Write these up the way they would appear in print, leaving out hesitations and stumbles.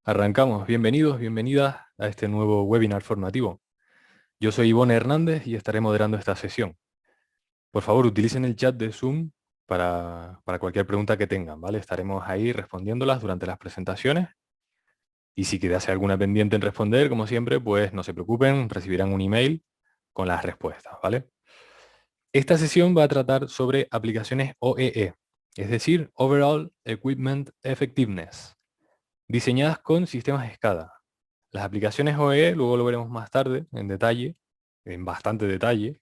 Arrancamos. Bienvenidos, bienvenidas a este nuevo webinar formativo. Yo soy Ivonne Hernández y estaré moderando esta sesión. Por favor, utilicen el chat de Zoom para cualquier pregunta que tengan, ¿vale? Estaremos ahí respondiéndolas durante las presentaciones. Y si quedase alguna pendiente en responder, como siempre, pues no se preocupen, recibirán un email con las respuestas, ¿vale? Esta sesión va a tratar sobre aplicaciones OEE, es decir, Overall Equipment Effectiveness, diseñadas con sistemas SCADA. Las aplicaciones OE, luego lo veremos más tarde, en detalle, en bastante detalle,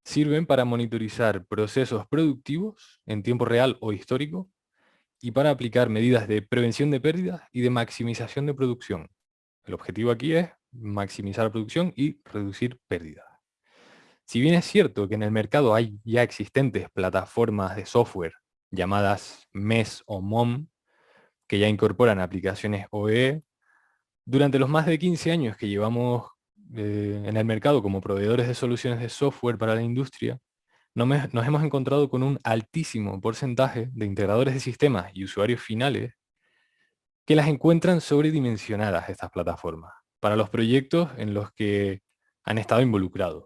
sirven para monitorizar procesos productivos en tiempo real o histórico y para aplicar medidas de prevención de pérdidas y de maximización de producción. El objetivo aquí es maximizar la producción y reducir pérdidas. Si bien es cierto que en el mercado hay ya existentes plataformas de software llamadas MES o MOM, que ya incorporan aplicaciones OE, durante los más de 15 años que llevamos en el mercado como proveedores de soluciones de software para la industria, nos hemos encontrado con un altísimo porcentaje de integradores de sistemas y usuarios finales que las encuentran sobredimensionadas estas plataformas para los proyectos en los que han estado involucrados.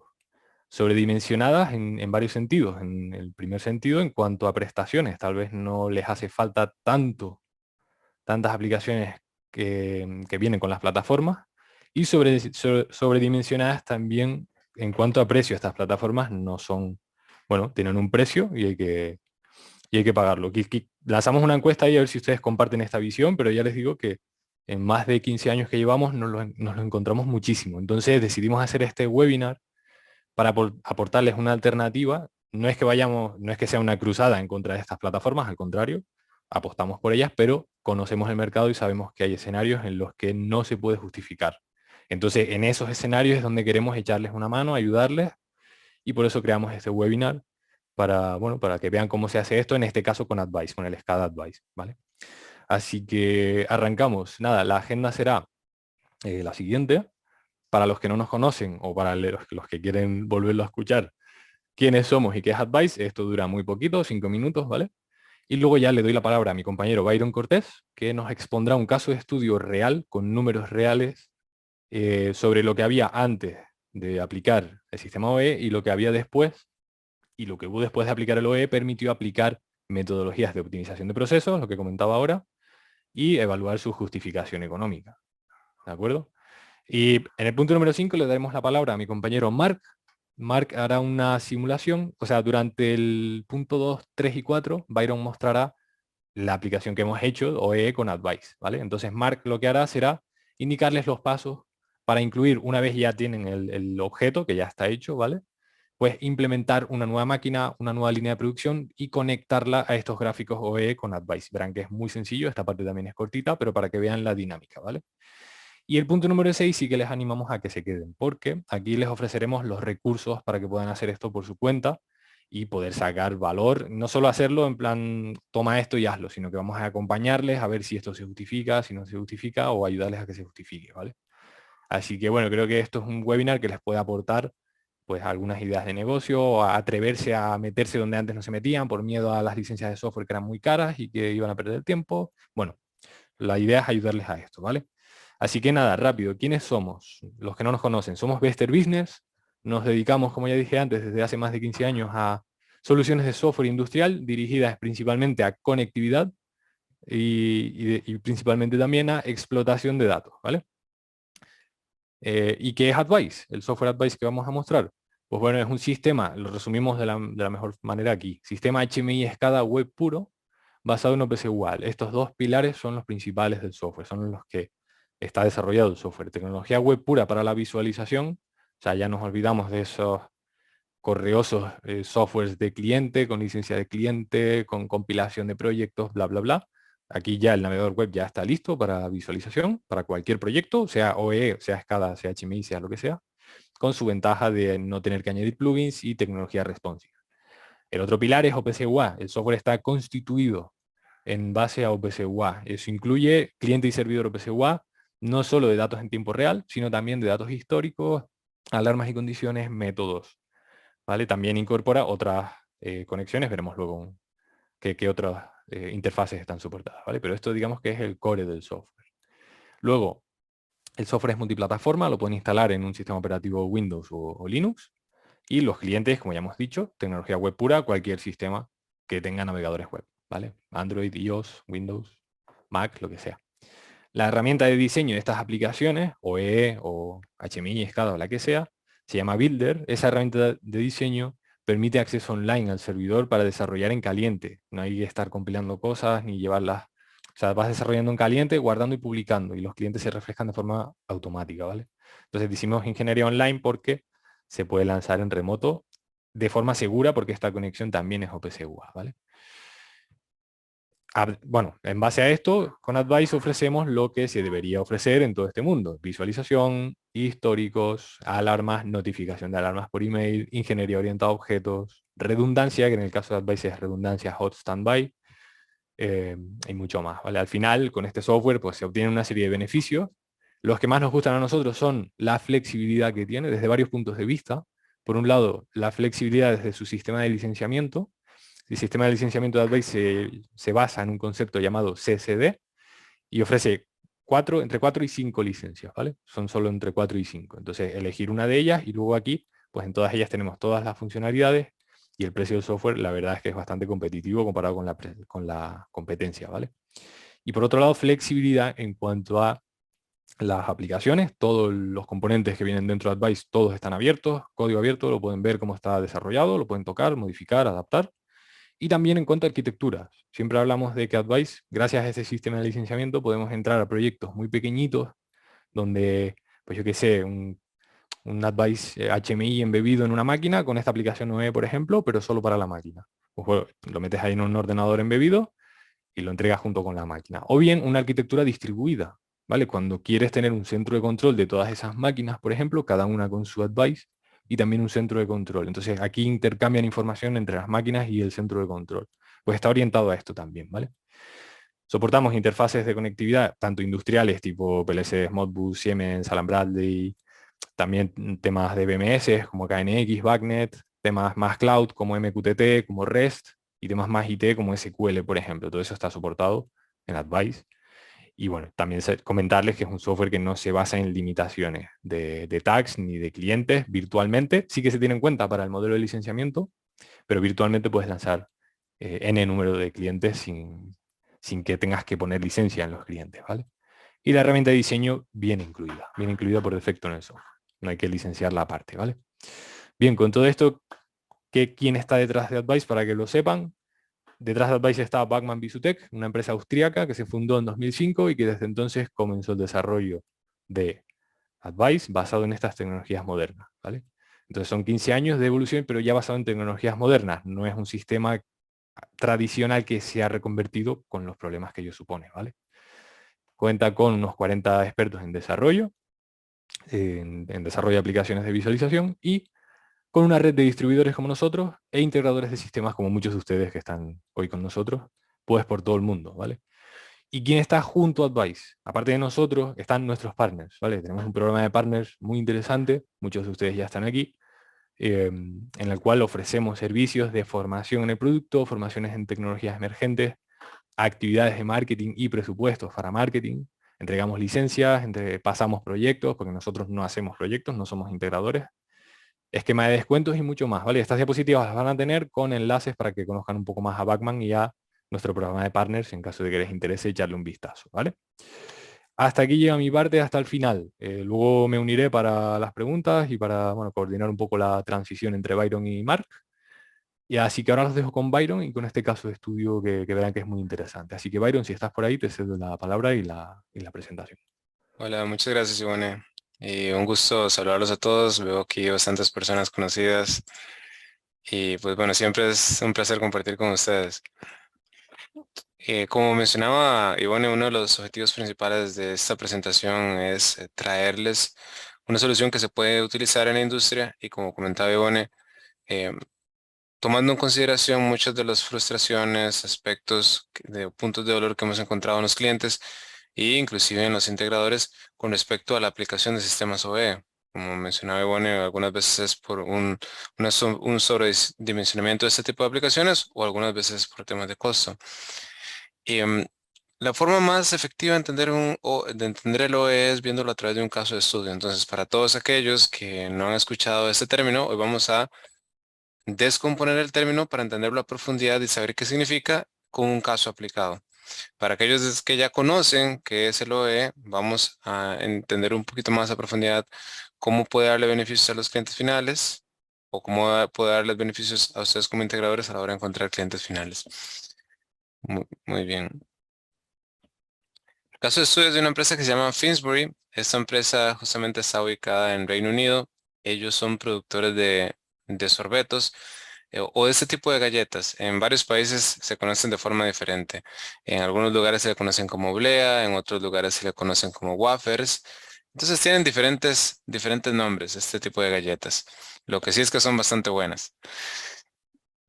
Sobredimensionadas en varios sentidos. En el primer sentido, en cuanto a prestaciones, tal vez no les hace falta tantas aplicaciones que vienen con las plataformas, y sobredimensionadas también en cuanto a precio. Estas plataformas no son, bueno, tienen un precio y hay que pagarlo. Lanzamos una encuesta ahí a ver si ustedes comparten esta visión, pero ya les digo que en más de 15 años que llevamos nos lo encontramos muchísimo. Entonces decidimos hacer este webinar para aportarles una alternativa. No es que sea una cruzada en contra de estas plataformas, al contrario, apostamos por ellas, pero conocemos el mercado y sabemos que hay escenarios en los que no se puede justificar. Entonces, en esos escenarios es donde queremos echarles una mano, ayudarles, y por eso creamos este webinar para, bueno, para que vean cómo se hace esto, en este caso con Advice, con el SCADA Advice, ¿vale? Así que arrancamos. Nada, la agenda será la siguiente. Para los que no nos conocen o para los que quieren volverlo a escuchar, quiénes somos y qué es Advice, esto dura muy poquito, 5 minutos, ¿vale? Y luego ya le doy la palabra a mi compañero Byron Cortés, que nos expondrá un caso de estudio real, con números reales, sobre lo que había antes de aplicar el sistema OE y lo que había después, y lo que hubo después de aplicar el OE permitió aplicar metodologías de optimización de procesos, lo que comentaba ahora, y evaluar su justificación económica. ¿De acuerdo? Y en el punto número 5 le daremos la palabra a mi compañero Mark. Mark hará una simulación, o sea, durante el punto 2, 3 y 4, Byron mostrará la aplicación que hemos hecho, OE con Advice, ¿vale? Entonces Mark lo que hará será indicarles los pasos para incluir, una vez ya tienen el objeto, que ya está hecho, ¿vale? Pues implementar una nueva máquina, una nueva línea de producción y conectarla a estos gráficos OE con Advice. Verán que es muy sencillo, esta parte también es cortita, pero para que vean la dinámica, ¿vale? Y el punto número 6 sí que les animamos a que se queden, porque aquí les ofreceremos los recursos para que puedan hacer esto por su cuenta y poder sacar valor. No solo hacerlo en plan, toma esto y hazlo, sino que vamos a acompañarles a ver si esto se justifica, si no se justifica, o ayudarles a que se justifique, ¿vale? Así que bueno, creo que esto es un webinar que les puede aportar pues algunas ideas de negocio, o a atreverse a meterse donde antes no se metían por miedo a las licencias de software que eran muy caras y que iban a perder el tiempo. Bueno, la idea es ayudarles a esto, ¿vale? Así que nada, rápido, ¿quiénes somos? Los que no nos conocen, somos Bester Business, nos dedicamos, como ya dije antes, desde hace más de 15 años a soluciones de software industrial dirigidas principalmente a conectividad y principalmente también a explotación de datos, ¿vale? ¿Y qué es Advice? El software Advice que vamos a mostrar. Pues bueno, es un sistema, lo resumimos de la mejor manera aquí, sistema HMI SCADA web puro basado en OPC UAL. Estos dos pilares son los principales del software, son los que está desarrollado el software. Tecnología web pura para la visualización, o sea, ya nos olvidamos de esos correosos softwares de cliente, con licencia de cliente, con compilación de proyectos, bla, bla, bla. Aquí ya el navegador web ya está listo para visualización, para cualquier proyecto, sea OE, sea SCADA, sea HMI, sea lo que sea, con su ventaja de no tener que añadir plugins y tecnología responsive. El otro pilar es OPC UA. El software está constituido en base a OPC UA. Eso incluye cliente y servidor OPC UA, no solo de datos en tiempo real, sino también de datos históricos, alarmas y condiciones, métodos. ¿Vale? También incorpora otras conexiones, veremos luego qué otras interfaces están soportadas, ¿vale? Pero esto digamos que es el core del software. Luego, el software es multiplataforma, lo pueden instalar en un sistema operativo Windows o Linux. Y los clientes, como ya hemos dicho, tecnología web pura, cualquier sistema que tenga navegadores web, ¿vale? Android, iOS, Windows, Mac, lo que sea. La herramienta de diseño de estas aplicaciones, OE o HMI, SCADA o la que sea, se llama Builder. Esa herramienta de diseño permite acceso online al servidor para desarrollar en caliente. No hay que estar compilando cosas ni llevarlas. O sea, vas desarrollando en caliente, guardando y publicando, y los clientes se refrescan de forma automática, ¿vale? Entonces decimos ingeniería online porque se puede lanzar en remoto de forma segura, porque esta conexión también es OPC-UA, ¿vale? Bueno, en base a esto, con Advice ofrecemos lo que se debería ofrecer en todo este mundo. Visualización, históricos, alarmas, notificación de alarmas por email, ingeniería orientada a objetos, redundancia, que en el caso de Advice es redundancia hot standby, y mucho más, ¿vale? Al final, con este software, pues se obtiene una serie de beneficios. Los que más nos gustan a nosotros son la flexibilidad que tiene desde varios puntos de vista. Por un lado, la flexibilidad desde su sistema de licenciamiento. El sistema de licenciamiento de Advice se basa en un concepto llamado CCD y ofrece entre 4 y 5 licencias, ¿vale? Son solo entre 4 y 5. Entonces, elegir una de ellas y luego aquí, pues en todas ellas tenemos todas las funcionalidades y el precio del software, la verdad es que es bastante competitivo comparado con la competencia, ¿vale? Y por otro lado, flexibilidad en cuanto a las aplicaciones, todos los componentes que vienen dentro de Advice, todos están abiertos, código abierto, lo pueden ver cómo está desarrollado, lo pueden tocar, modificar, adaptar. Y también en cuanto a arquitectura. Siempre hablamos de que Advice, gracias a ese sistema de licenciamiento, podemos entrar a proyectos muy pequeñitos, donde, pues yo qué sé, un Advice HMI embebido en una máquina con esta aplicación OE, por ejemplo, pero solo para la máquina. Pues, bueno, lo metes ahí en un ordenador embebido y lo entregas junto con la máquina. O bien una arquitectura distribuida, ¿vale? Cuando quieres tener un centro de control de todas esas máquinas, por ejemplo, cada una con su Advice, y también un centro de control. Entonces aquí intercambian información entre las máquinas y el centro de control. Pues está orientado a esto también, ¿vale? Soportamos interfaces de conectividad, tanto industriales, tipo PLC, Modbus, Siemens, Allen Bradley, también temas de BMS como KNX, BACnet, temas más cloud como MQTT, como REST, y temas más IT como SQL, por ejemplo. Todo eso está soportado en Advice. Y bueno, también comentarles que es un software que no se basa en limitaciones de tags ni de clientes virtualmente. Sí que se tiene en cuenta para el modelo de licenciamiento, pero virtualmente puedes lanzar N número de clientes sin que tengas que poner licencia en los clientes, ¿vale? Y la herramienta de diseño viene incluida por defecto en el software. No hay que licenciarla aparte, ¿vale? Bien, con todo esto, ¿quién está detrás de Advice? Para que lo sepan, detrás de Advice está Bachmann Bisutech, una empresa austríaca que se fundó en 2005 y que desde entonces comenzó el desarrollo de Advice basado en estas tecnologías modernas, ¿vale? Entonces son 15 años de evolución, pero ya basado en tecnologías modernas. No es un sistema tradicional que se ha reconvertido con los problemas que ello supone, ¿vale? Cuenta con unos 40 expertos en desarrollo, en desarrollo de aplicaciones de visualización y con una red de distribuidores como nosotros e integradores de sistemas como muchos de ustedes que están hoy con nosotros, pues por todo el mundo, ¿vale? ¿Y quién está junto a Advice? Aparte de nosotros, están nuestros partners, ¿vale? Tenemos un programa de partners muy interesante, muchos de ustedes ya están aquí, en el cual ofrecemos servicios de formación en el producto, formaciones en tecnologías emergentes, actividades de marketing y presupuestos para marketing, entregamos licencias, pasamos proyectos, porque nosotros no hacemos proyectos, no somos integradores, esquema de descuentos y mucho más, ¿vale? Estas diapositivas las van a tener con enlaces para que conozcan un poco más a Bachmann y a nuestro programa de partners en caso de que les interese echarle un vistazo, ¿vale? Hasta aquí llega mi parte, hasta el final. Luego me uniré para las preguntas y para, bueno, coordinar un poco la transición entre Byron y Mark. Y así que ahora los dejo con Byron y con este caso de estudio que verán que es muy interesante. Así que Byron, si estás por ahí, te cedo la palabra y la presentación. Hola, muchas gracias, Ivone. Un gusto saludarlos a todos. Veo aquí bastantes personas conocidas y pues bueno, siempre es un placer compartir con ustedes. Como mencionaba Ivone, uno de los objetivos principales de esta presentación es traerles una solución que se puede utilizar en la industria y como comentaba Ivone, eh, tomando en consideración muchas de las frustraciones, aspectos de puntos de dolor que hemos encontrado en los clientes e inclusive en los integradores con respecto a la aplicación de sistemas OE. Como mencionaba Ivone, algunas veces es por un sobredimensionamiento de este tipo de aplicaciones o algunas veces por temas de costo. La forma más efectiva de entender de entender el OE es viéndolo a través de un caso de estudio. Entonces, para todos aquellos que no han escuchado este término, hoy vamos a descomponer el término para entenderlo a profundidad y saber qué significa con un caso aplicado. Para aquellos que ya conocen qué es el OE, vamos a entender un poquito más a profundidad cómo puede darle beneficios a los clientes finales o cómo puede darles beneficios a ustedes como integradores a la hora de encontrar clientes finales. Muy bien. El caso de estudio es de una empresa que se llama Finsbury. Esta empresa justamente está ubicada en Reino Unido. Ellos son productores de sorbetos o de este tipo de galletas. En varios países se conocen de forma diferente. En algunos lugares se le conocen como oblea, en otros lugares se le conocen como wafers. Entonces tienen diferentes nombres este tipo de galletas. Lo que sí es que son bastante buenas.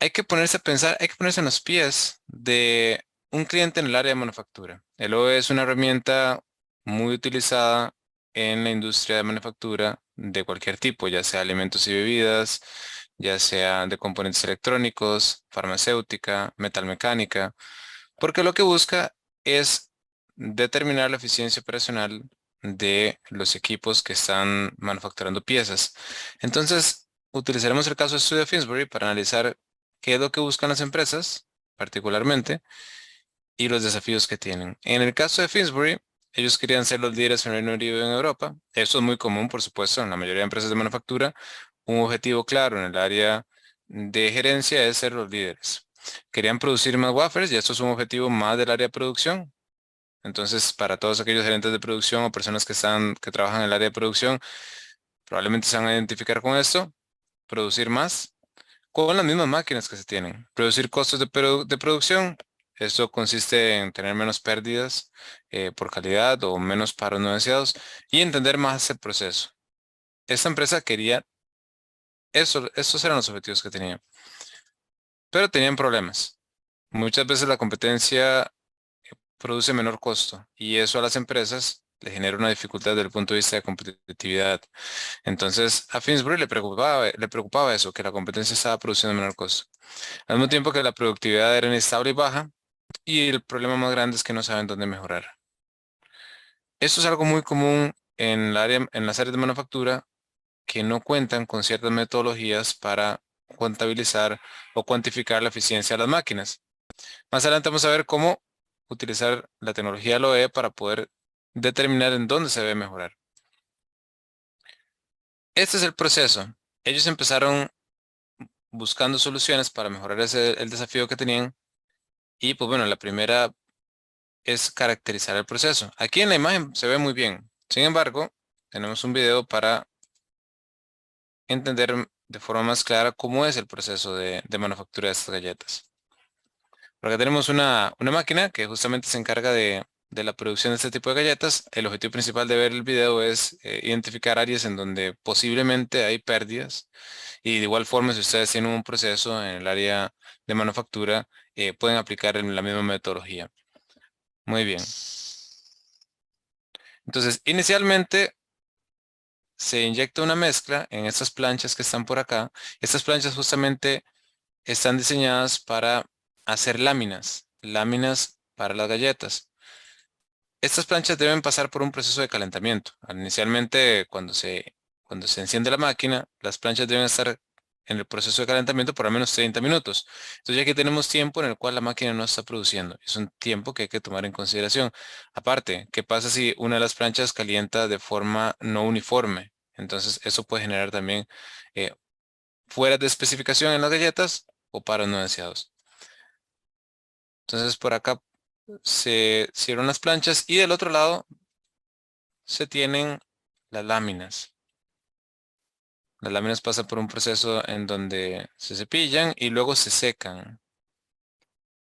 Hay que ponerse a pensar, hay que ponerse en los pies de un cliente en el área de manufactura. El OE es una herramienta muy utilizada en la industria de manufactura de cualquier tipo, ya sea alimentos y bebidas, ya sea de componentes electrónicos, farmacéutica, metalmecánica, porque lo que busca es determinar la eficiencia operacional de los equipos que están manufacturando piezas. Entonces, utilizaremos el caso de estudio de Finsbury para analizar qué es lo que buscan las empresas, particularmente, y los desafíos que tienen. En el caso de Finsbury, ellos querían ser los líderes en el Reino Unido y en Europa. Eso es muy común, por supuesto, en la mayoría de empresas de manufactura. Un objetivo claro en el área de gerencia es ser los líderes. Querían producir más wafers y esto es un objetivo más del área de producción. Entonces, para todos aquellos gerentes de producción o personas que trabajan en el área de producción, probablemente se van a identificar con esto, producir más con las mismas máquinas que se tienen. Reducir costos de producción. Esto consiste en tener menos pérdidas por calidad o menos paros no deseados y entender más el proceso. Esta empresa quería eso, estos eran los objetivos que tenían, pero tenían problemas. Muchas veces la competencia produce menor costo y eso a las empresas le genera una dificultad desde el punto de vista de competitividad. Entonces, a Finsbury le preocupaba eso, que la competencia estaba produciendo menor costo. Al mismo tiempo que la productividad era inestable y baja, y el problema más grande es que no saben dónde mejorar. Esto es algo muy común en las áreas de manufactura que no cuentan con ciertas metodologías para contabilizar o cuantificar la eficiencia de las máquinas. Más adelante vamos a ver cómo utilizar la tecnología LOE para poder determinar en dónde se debe mejorar. Este es el proceso. Ellos empezaron buscando soluciones para mejorar el desafío que tenían y pues bueno, la primera es caracterizar el proceso. Aquí en la imagen se ve muy bien. Sin embargo, tenemos un video para entender de forma más clara cómo es el proceso de manufactura de estas galletas. Por acá tenemos una máquina que justamente se encarga de la producción de este tipo de galletas. El objetivo principal de ver el video es identificar áreas en donde posiblemente hay pérdidas. Y de igual forma, si ustedes tienen un proceso en el área de manufactura, pueden aplicar en la misma metodología. Muy bien. Entonces, inicialmente se inyecta una mezcla en estas planchas que están por acá. Estas planchas justamente están diseñadas para hacer láminas para las galletas. Estas planchas deben pasar por un proceso de calentamiento. Inicialmente, cuando se enciende la máquina, las planchas deben estar en el proceso de calentamiento por al menos 30 minutos. Entonces ya aquí tenemos tiempo en el cual la máquina no está produciendo. Es un tiempo que hay que tomar en consideración. Aparte, ¿qué pasa si una de las planchas calienta de forma no uniforme? Entonces eso puede generar también eh, fuera de especificación en las galletas o paros no deseados. Entonces por acá se cierran las planchas y del otro lado se tienen las láminas. Las láminas pasan por un proceso en donde se cepillan y luego se secan.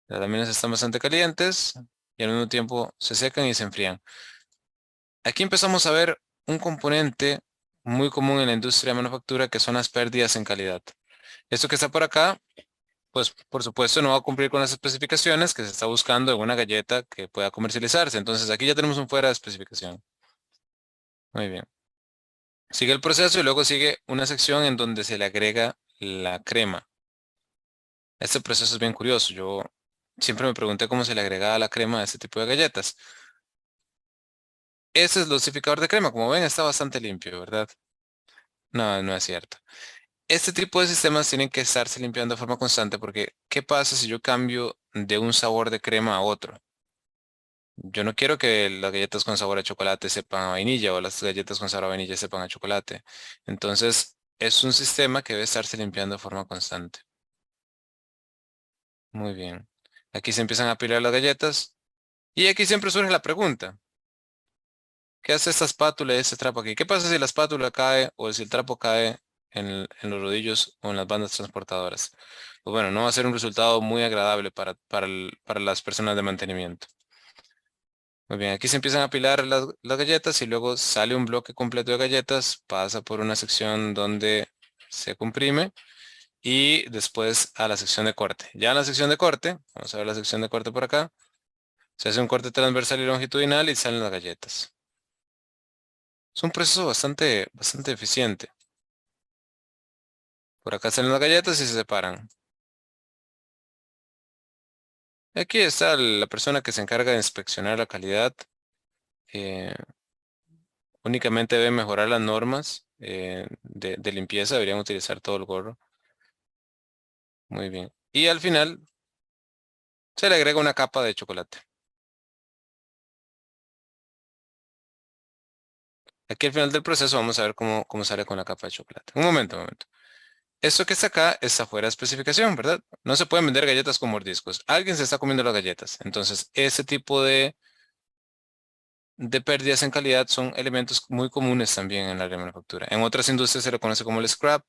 Las láminas están bastante calientes y al mismo tiempo se secan y se enfrían. Aquí empezamos a ver un componente muy común en la industria de manufactura que son las pérdidas en calidad. Esto que está por acá, pues por supuesto no va a cumplir con las especificaciones que se está buscando en una galleta que pueda comercializarse. Entonces aquí ya tenemos un fuera de especificación. Muy bien. Sigue el proceso y luego sigue una sección en donde se le agrega la crema. Este proceso es bien curioso. Yo siempre me pregunté cómo se le agregaba la crema a este tipo de galletas. Ese es el dosificador de crema. Como ven, está bastante limpio, ¿verdad? No, no es cierto. Este tipo de sistemas tienen que estarse limpiando de forma constante porque ¿qué pasa si yo cambio de un sabor de crema a otro? Yo no quiero que las galletas con sabor a chocolate sepan a vainilla o las galletas con sabor a vainilla sepan a chocolate. Entonces, es un sistema que debe estarse limpiando de forma constante. Muy bien. Aquí se empiezan a apilar las galletas y aquí siempre surge la pregunta. ¿Qué hace esta espátula y este trapo aquí? ¿Qué pasa si la espátula cae o si el trapo cae en los rodillos o en las bandas transportadoras? Pues bueno, no va a ser un resultado muy agradable para las personas de mantenimiento. Muy bien, aquí se empiezan a apilar las galletas y luego sale un bloque completo de galletas, pasa por una sección donde se comprime y después a la sección de corte. Ya en la sección de corte, vamos a ver la sección de corte por acá, se hace un corte transversal y longitudinal y salen las galletas. Es un proceso bastante eficiente. Por acá salen las galletas y se separan. Aquí está la persona que se encarga de inspeccionar la calidad. eh, Únicamente debe mejorar las normas de limpieza, deberían utilizar todo el gorro. Muy bien. Y al final se le agrega una capa de chocolate. Aquí al final del proceso vamos a ver cómo sale con la capa de chocolate. Un momento, un momento. Esto que está acá está fuera de especificación, ¿verdad? No se pueden vender galletas con mordiscos. Alguien se está comiendo las galletas. Entonces, ese tipo de pérdidas en calidad son elementos muy comunes también en la área de manufactura. En otras industrias se le conoce como el scrap,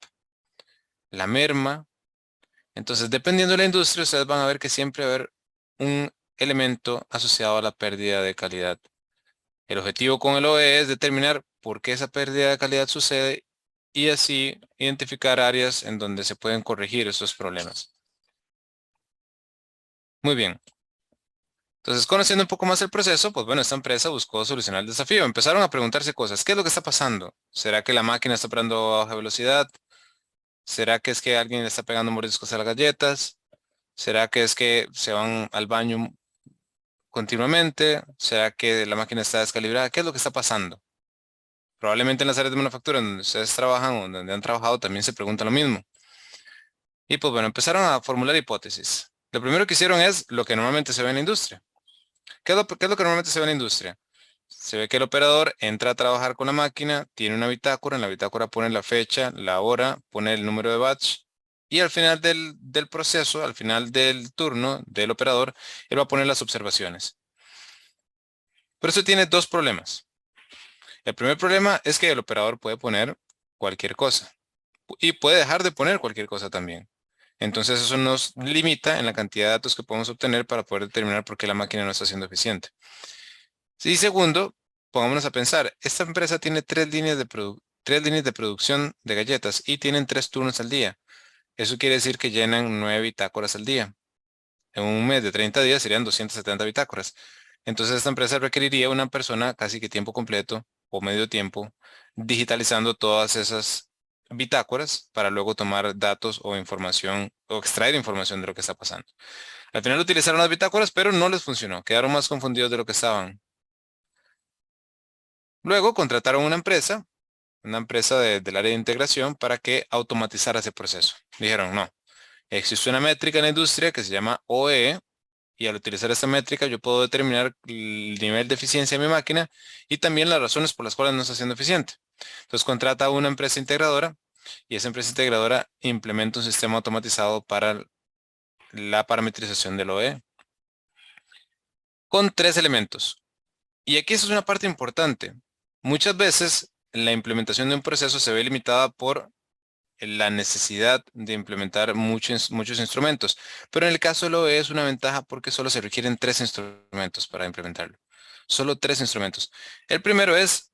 la merma. Entonces, dependiendo de la industria, ustedes van a ver que siempre va a haber un elemento asociado a la pérdida de calidad. El objetivo con el OE es determinar por qué esa pérdida de calidad sucede y así identificar áreas en donde se pueden corregir esos problemas. Muy bien. Entonces, conociendo un poco más el proceso, pues bueno, esta empresa buscó solucionar el desafío. Empezaron a preguntarse cosas. ¿Qué es lo que está pasando? ¿Será que la máquina está operando a baja velocidad? ¿Será que es que alguien le está pegando mordiscos a las galletas? ¿Será que es que se van al baño continuamente? ¿Será que la máquina está descalibrada? ¿Qué es lo que está pasando? Probablemente en las áreas de manufactura donde ustedes trabajan o donde han trabajado también se pregunta lo mismo. Y pues bueno, empezaron a formular hipótesis. Lo primero que hicieron es lo que normalmente se ve en la industria. ¿Qué es lo que normalmente se ve en la industria? Se ve que el operador entra a trabajar con la máquina, tiene una bitácora, en la bitácora pone la fecha, la hora, pone el número de batch y al final del proceso, al final del turno del operador, él va a poner las observaciones. Pero eso tiene dos problemas. El primer problema es que el operador puede poner cualquier cosa y puede dejar de poner cualquier cosa también. Entonces eso nos limita en la cantidad de datos que podemos obtener para poder determinar por qué la máquina no está siendo eficiente. Y segundo, pongámonos a pensar, esta empresa tiene tres líneas de producción de galletas y tienen 3 turnos al día. Eso quiere decir que llenan 9 bitácoras al día. En un mes de 30 días serían 270 bitácoras. Entonces esta empresa requeriría una persona casi que tiempo completo o medio tiempo digitalizando todas esas bitácoras para luego tomar datos o información o extraer información de lo que está pasando. Al final utilizaron las bitácoras, pero no les funcionó. Quedaron más confundidos de lo que estaban. Luego contrataron una empresa del área de integración para que automatizara ese proceso. Dijeron, no, existe una métrica en la industria que se llama OEE y al utilizar esta métrica yo puedo determinar el nivel de eficiencia de mi máquina y también las razones por las cuales no está siendo eficiente. Entonces contrata a una empresa integradora y esa empresa integradora implementa un sistema automatizado para la parametrización del OEE con 3 elementos. Y aquí eso es una parte importante. Muchas veces la implementación de un proceso se ve limitada por la necesidad de implementar muchos instrumentos. Pero en el caso del OE es una ventaja porque solo se requieren 3 instrumentos para implementarlo. Solo 3 instrumentos. El primero es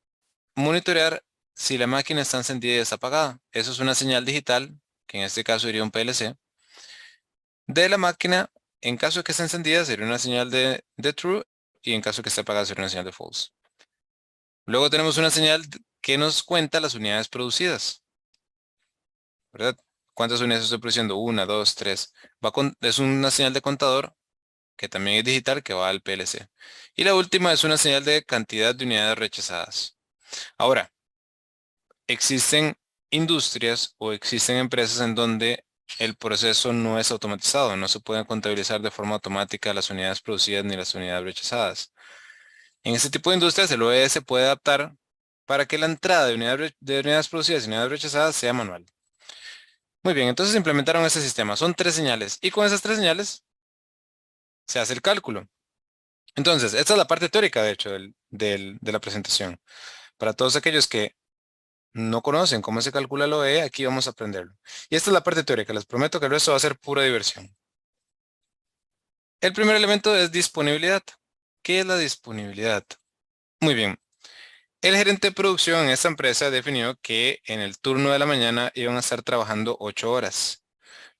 monitorear si la máquina está encendida y está apagada. Eso es una señal digital, que en este caso sería un PLC, de la máquina. En caso de que esté encendida sería una señal de true y en caso de que esté apagada sería una señal de false. Luego tenemos una señal que nos cuenta las unidades producidas, ¿verdad? ¿Cuántas unidades estoy produciendo? Una, dos, tres. Es una señal de contador que también es digital, que va al PLC. Y la última es una señal de cantidad de unidades rechazadas. Ahora, existen industrias o existen empresas en donde el proceso no es automatizado, no se pueden contabilizar de forma automática las unidades producidas ni las unidades rechazadas. En este tipo de industrias el OEE se puede adaptar para que la entrada de unidades producidas y unidades rechazadas sea manual. Muy bien, entonces implementaron ese sistema. Son tres señales y con esas tres señales se hace el cálculo. Entonces, esta es la parte teórica, de hecho, de la presentación. Para todos aquellos que no conocen cómo se calcula el OE, aquí vamos a aprenderlo. Y esta es la parte teórica. Les prometo que el resto va a ser pura diversión. El primer elemento es disponibilidad. ¿Qué es la disponibilidad? Muy bien. El gerente de producción en esta empresa definió que en el turno de la mañana iban a estar trabajando 8 horas.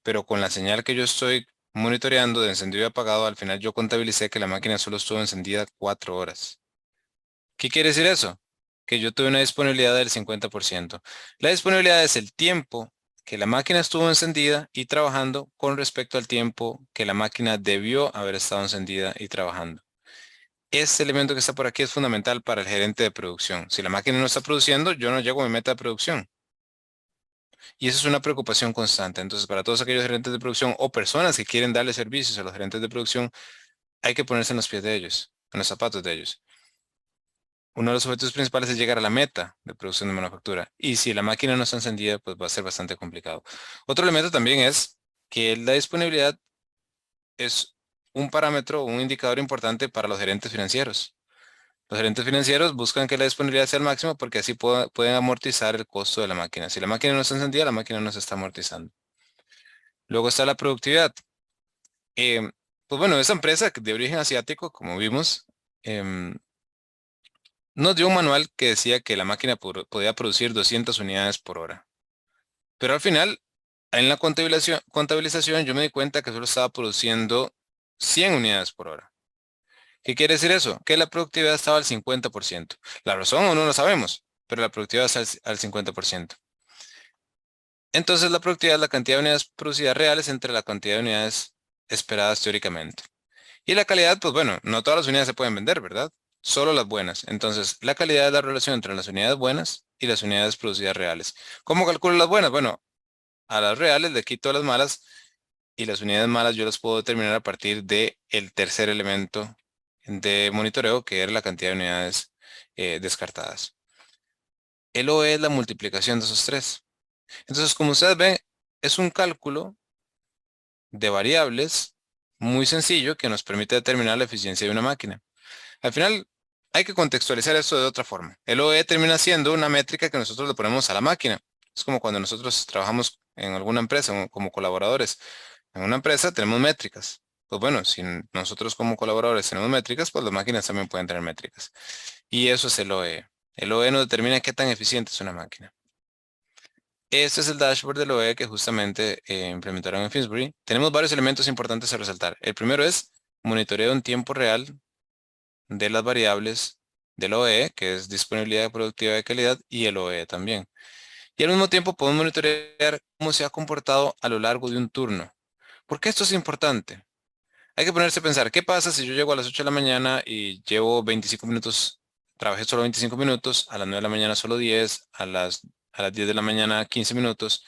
Pero con la señal que yo estoy monitoreando de encendido y apagado, al final yo contabilicé que la máquina solo estuvo encendida 4 horas. ¿Qué quiere decir eso? Que yo tuve una disponibilidad del 50%. La disponibilidad es el tiempo que la máquina estuvo encendida y trabajando con respecto al tiempo que la máquina debió haber estado encendida y trabajando. Este elemento que está por aquí es fundamental para el gerente de producción. Si la máquina no está produciendo, yo no llego a mi meta de producción. Y eso es una preocupación constante. Entonces, para todos aquellos gerentes de producción o personas que quieren darle servicios a los gerentes de producción, hay que ponerse en los pies de ellos, en los zapatos de ellos. Uno de los objetivos principales es llegar a la meta de producción de manufactura. Y si la máquina no está encendida, pues va a ser bastante complicado. Otro elemento también es que la disponibilidad es un parámetro o un indicador importante para los gerentes financieros. Los gerentes financieros buscan que la disponibilidad sea el máximo porque así pueden amortizar el costo de la máquina. Si la máquina no está encendida, la máquina no se está amortizando. Luego está la productividad. Em, pues bueno, esa empresa de origen asiático, como vimos, em, nos dio un manual que decía que la máquina podía producir 200 unidades por hora. Pero al final, en la contabilización yo me di cuenta que solo estaba produciendo 100 unidades por hora. ¿Qué quiere decir eso? Que la productividad estaba al 50%. La razón aún no lo sabemos, pero la productividad está al 50%. Entonces la productividad es la cantidad de unidades producidas reales entre la cantidad de unidades esperadas teóricamente. Y la calidad, pues bueno, no todas las unidades se pueden vender, ¿verdad? Solo las buenas. Entonces, la calidad es la relación entre las unidades buenas y las unidades producidas reales. ¿Cómo calculo las buenas? Bueno, a las reales le quito las malas y las unidades malas yo las puedo determinar a partir de el tercer elemento de monitoreo, que era la cantidad de unidades descartadas. El OE es la multiplicación de esos tres. Entonces, como ustedes ven, es un cálculo de variables muy sencillo que nos permite determinar la eficiencia de una máquina. Al final, hay que contextualizar esto de otra forma. El OE termina siendo una métrica que nosotros le ponemos a la máquina. Es como cuando nosotros trabajamos en alguna empresa como colaboradores. En una empresa tenemos métricas. Pues bueno, si nosotros como colaboradores tenemos métricas, pues las máquinas también pueden tener métricas. Y eso es el OE. El OE nos determina qué tan eficiente es una máquina. Este es el dashboard del OE que justamente implementaron en Finsbury. Tenemos varios elementos importantes a resaltar. El primero es monitoreo en tiempo real de las variables del OE, que es disponibilidad productiva de calidad, y el OE también. Y al mismo tiempo podemos monitorear cómo se ha comportado a lo largo de un turno. ¿Por qué esto es importante? Hay que ponerse a pensar, ¿qué pasa si yo llego a las 8 de la mañana y llevo 25 minutos, trabajé solo 25 minutos, a las 9 de la mañana solo 10, a las 10 de la mañana 15 minutos?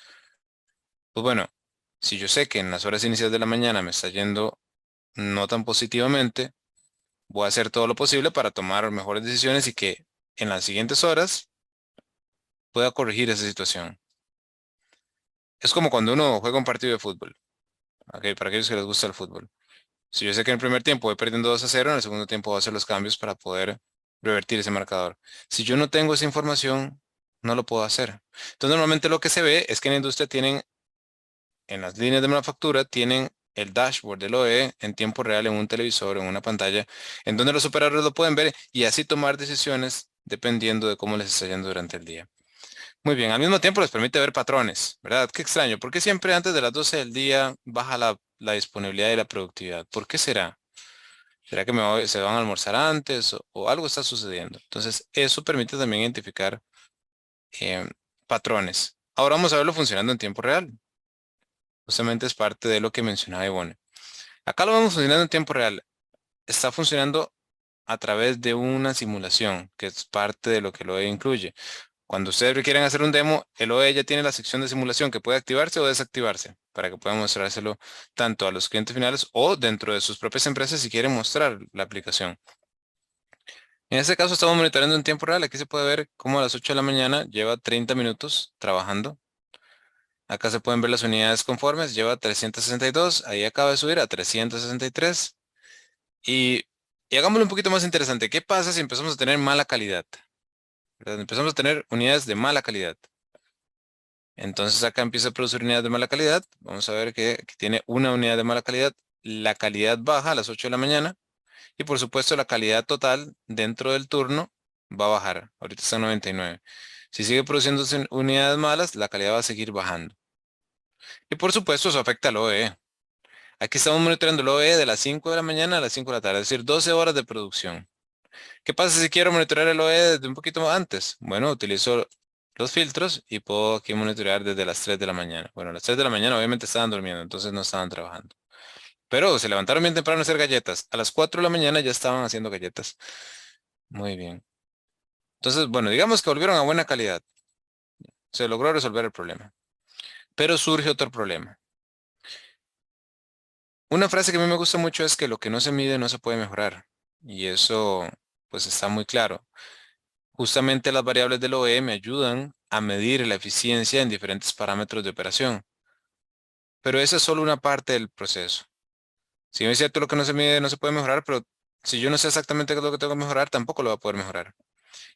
Pues bueno, si yo sé que en las horas iniciales de la mañana me está yendo no tan positivamente, voy a hacer todo lo posible para tomar mejores decisiones y que en las siguientes horas pueda corregir esa situación. Es como cuando uno juega un partido de fútbol, ¿ok? Para aquellos que les gusta el fútbol. Si yo sé que en el primer tiempo voy perdiendo 2-0, en el segundo tiempo voy a hacer los cambios para poder revertir ese marcador. Si yo no tengo esa información, no lo puedo hacer. Entonces, normalmente lo que se ve es que en la industria tienen, en las líneas de manufactura, tienen el dashboard del OE en tiempo real en un televisor, en una pantalla, en donde los operadores lo pueden ver y así tomar decisiones dependiendo de cómo les está yendo durante el día. Muy bien, al mismo tiempo les permite ver patrones, ¿verdad? Qué extraño, ¿por qué siempre antes de las 12 del día baja la disponibilidad y la productividad? ¿Por qué será? ¿Será que se van a almorzar antes o algo está sucediendo? Entonces, eso permite también identificar eh, patrones. Ahora vamos a verlo funcionando en tiempo real. Justamente es parte de lo que mencionaba Ivonne. Acá lo vamos funcionando en tiempo real. Está funcionando a través de una simulación, que es parte de lo que el OE incluye. Cuando ustedes requieren hacer un demo, el OE ya tiene la sección de simulación que puede activarse o desactivarse para que puedan mostrárselo tanto a los clientes finales o dentro de sus propias empresas si quieren mostrar la aplicación. En este caso estamos monitoreando en tiempo real. Aquí se puede ver cómo a las 8 de la mañana lleva 30 minutos trabajando. Acá se pueden ver las unidades conformes, lleva 362, ahí acaba de subir a 363. Y, y hagámoslo un poquito más interesante. ¿Qué pasa si empezamos a tener mala calidad? ¿Verdad? Empezamos a tener unidades de mala calidad. Entonces acá empieza a producir unidades de mala calidad. Vamos a ver que tiene una unidad de mala calidad. La calidad baja a las 8 de la mañana. Y por supuesto la calidad total dentro del turno va a bajar. Ahorita está en 99. Si sigue produciendo unidades malas, la calidad va a seguir bajando. Y por supuesto eso afecta al OE. Aquí estamos monitoreando el OE de las 5 de la mañana a las 5 de la tarde, es decir, 12 horas de producción. ¿Qué pasa si quiero monitorear el OE desde un poquito antes? Bueno, utilizo los filtros y puedo aquí monitorear desde las 3 de la mañana. Bueno, a las 3 de la mañana obviamente estaban durmiendo, entonces no estaban trabajando. Pero se levantaron bien temprano a hacer galletas. A las 4 de la mañana ya estaban haciendo galletas. Muy bien. Entonces, bueno, digamos que volvieron a buena calidad. Se logró resolver el problema. Pero surge otro problema. Una frase que a mí me gusta mucho es que lo que no se mide no se puede mejorar. Y eso, pues está muy claro. Justamente las variables del OE me ayudan a medir la eficiencia en diferentes parámetros de operación. Pero esa es solo una parte del proceso. Si bien es cierto lo que no se mide no se puede mejorar, pero si yo no sé exactamente qué es lo que tengo que mejorar, tampoco lo va a poder mejorar.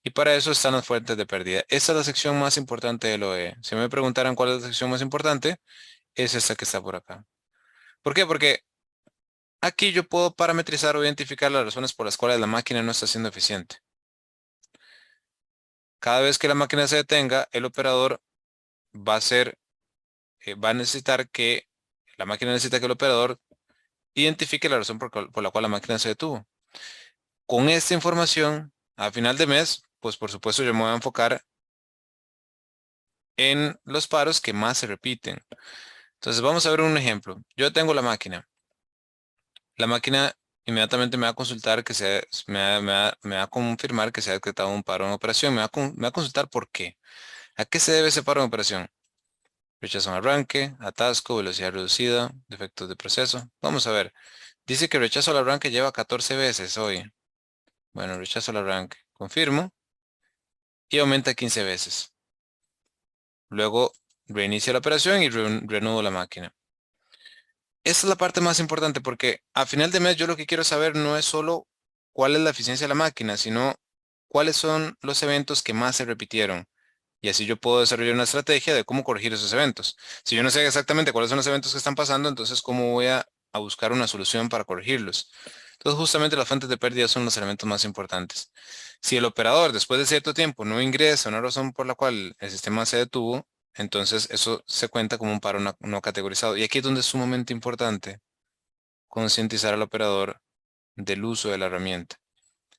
Y para eso están las fuentes de pérdida. Esta es la sección más importante del OE. Si me preguntaran cuál es la sección más importante, es esta que está por acá. ¿Por qué? Porque aquí yo puedo parametrizar o identificar las razones por las cuales la máquina no está siendo eficiente. Cada vez que la máquina se detenga, el operador va a ser, va a necesitar que, la máquina necesita que el operador identifique la razón por la cual la máquina se detuvo. Con esta información, a final de mes, pues por supuesto yo me voy a enfocar en los paros que más se repiten. Entonces vamos a ver un ejemplo. Yo tengo la máquina. La máquina inmediatamente me va a consultar que me va a confirmar que se ha decretado un paro en operación. Me va a consultar por qué. ¿A qué se debe ese paro en operación? Rechazo en arranque, atasco, velocidad reducida, defectos de proceso. Vamos a ver. Dice que rechazo al arranque lleva 14 veces hoy. Bueno, rechazo al arranque. Confirmo y aumenta 15 veces. Luego reinicia la operación y reanudo la máquina. Esta es la parte más importante porque a final de mes yo lo que quiero saber no es solo cuál es la eficiencia de la máquina, sino cuáles son los eventos que más se repitieron. Y así yo puedo desarrollar una estrategia de cómo corregir esos eventos. Si yo no sé exactamente cuáles son los eventos que están pasando, entonces cómo voy a buscar una solución para corregirlos. Entonces justamente las fuentes de pérdida son los elementos más importantes. Si el operador después de cierto tiempo no ingresa una razón por la cual el sistema se detuvo, entonces eso se cuenta como un paro no categorizado. Y aquí es donde es sumamente importante concientizar al operador del uso de la herramienta.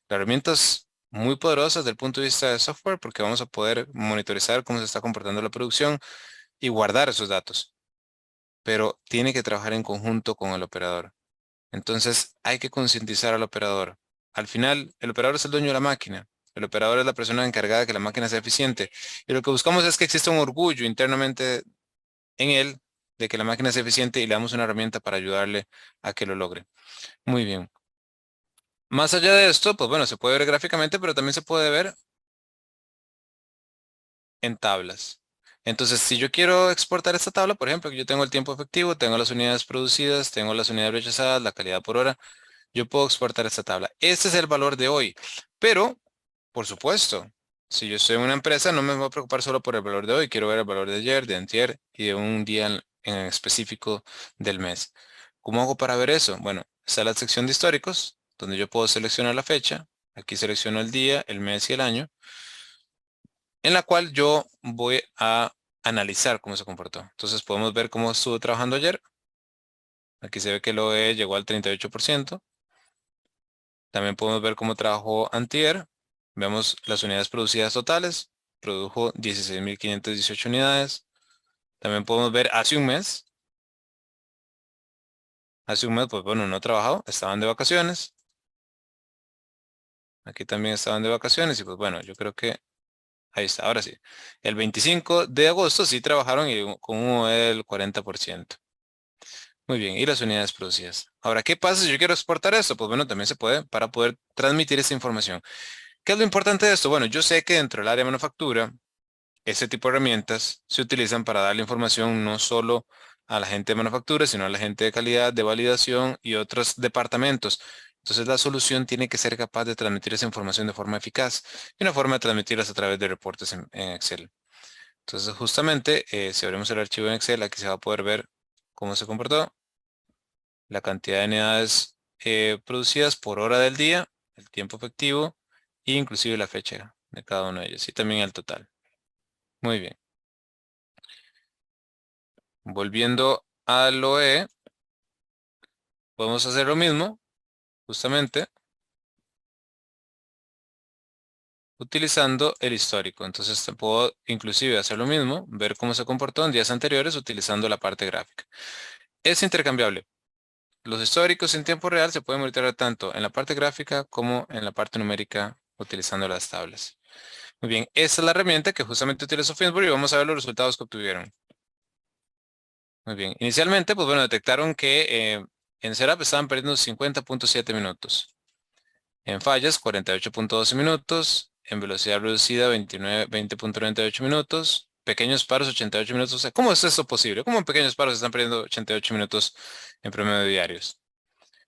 La herramienta es muy poderosa desde el punto de vista de software porque vamos a poder monitorizar cómo se está comportando la producción y guardar esos datos, pero tiene que trabajar en conjunto con el operador. Entonces hay que concientizar al operador. Al final, el operador es el dueño de la máquina. El operador es la persona encargada de que la máquina sea eficiente. Y lo que buscamos es que exista un orgullo internamente en él de que la máquina sea eficiente y le damos una herramienta para ayudarle a que lo logre. Muy bien. Más allá de esto, pues bueno, se puede ver gráficamente, pero también se puede ver en tablas. Entonces, si yo quiero exportar esta tabla, por ejemplo, que yo tengo el tiempo efectivo, tengo las unidades producidas, tengo las unidades rechazadas, la calidad por hora, yo puedo exportar esta tabla. Este es el valor de hoy. Pero, por supuesto, si yo estoy en una empresa, no me voy a preocupar solo por el valor de hoy. Quiero ver el valor de ayer, de antier y de un día en específico del mes. ¿Cómo hago para ver eso? Bueno, está la sección de históricos, donde yo puedo seleccionar la fecha. Aquí selecciono el día, el mes y el año, en la cual yo voy a analizar cómo se comportó. Entonces podemos ver cómo estuvo trabajando ayer. Aquí se ve que el OE llegó al 38%. También podemos ver cómo trabajó antier. Vemos las unidades producidas totales. Produjo 16.518 unidades. También podemos ver hace un mes. Hace un mes, pues bueno, no he trabajado, estaban de vacaciones. Aquí también estaban de vacaciones y pues bueno, yo creo que ahí está, ahora sí. El 25 de agosto sí trabajaron y con un OE del 40%. Muy bien, y las unidades producidas. Ahora, ¿qué pasa si yo quiero exportar esto? Pues bueno, también se puede para poder transmitir esta información. ¿Qué es lo importante de esto? Bueno, yo sé que dentro del área de manufactura, este tipo de herramientas se utilizan para darle información no solo a la gente de manufactura, sino a la gente de calidad, de validación y otros departamentos. Entonces la solución tiene que ser capaz de transmitir esa información de forma eficaz y una forma de transmitirlas es a través de reportes en Excel. Entonces justamente si abrimos el archivo en Excel, aquí se va a poder ver cómo se comportó, la cantidad de unidades producidas por hora del día, el tiempo efectivo e inclusive la fecha de cada uno de ellos y también el total. Muy bien. Volviendo al OE, podemos hacer lo mismo, justamente, utilizando el histórico. Entonces puedo inclusive hacer lo mismo, ver cómo se comportó en días anteriores utilizando la parte gráfica. Es intercambiable. Los históricos en tiempo real se pueden monitorear tanto en la parte gráfica como en la parte numérica utilizando las tablas. Muy bien, esa es la herramienta que justamente utilizó Finsbury y vamos a ver los resultados que obtuvieron. Muy bien, inicialmente, pues bueno, detectaron que en Setup estaban perdiendo 50.7 minutos. En fallas, 48.12 minutos. En velocidad reducida, 20.98 minutos. Pequeños paros, 88 minutos. O sea, ¿cómo es eso posible? ¿Cómo en pequeños paros están perdiendo 88 minutos en promedio diarios?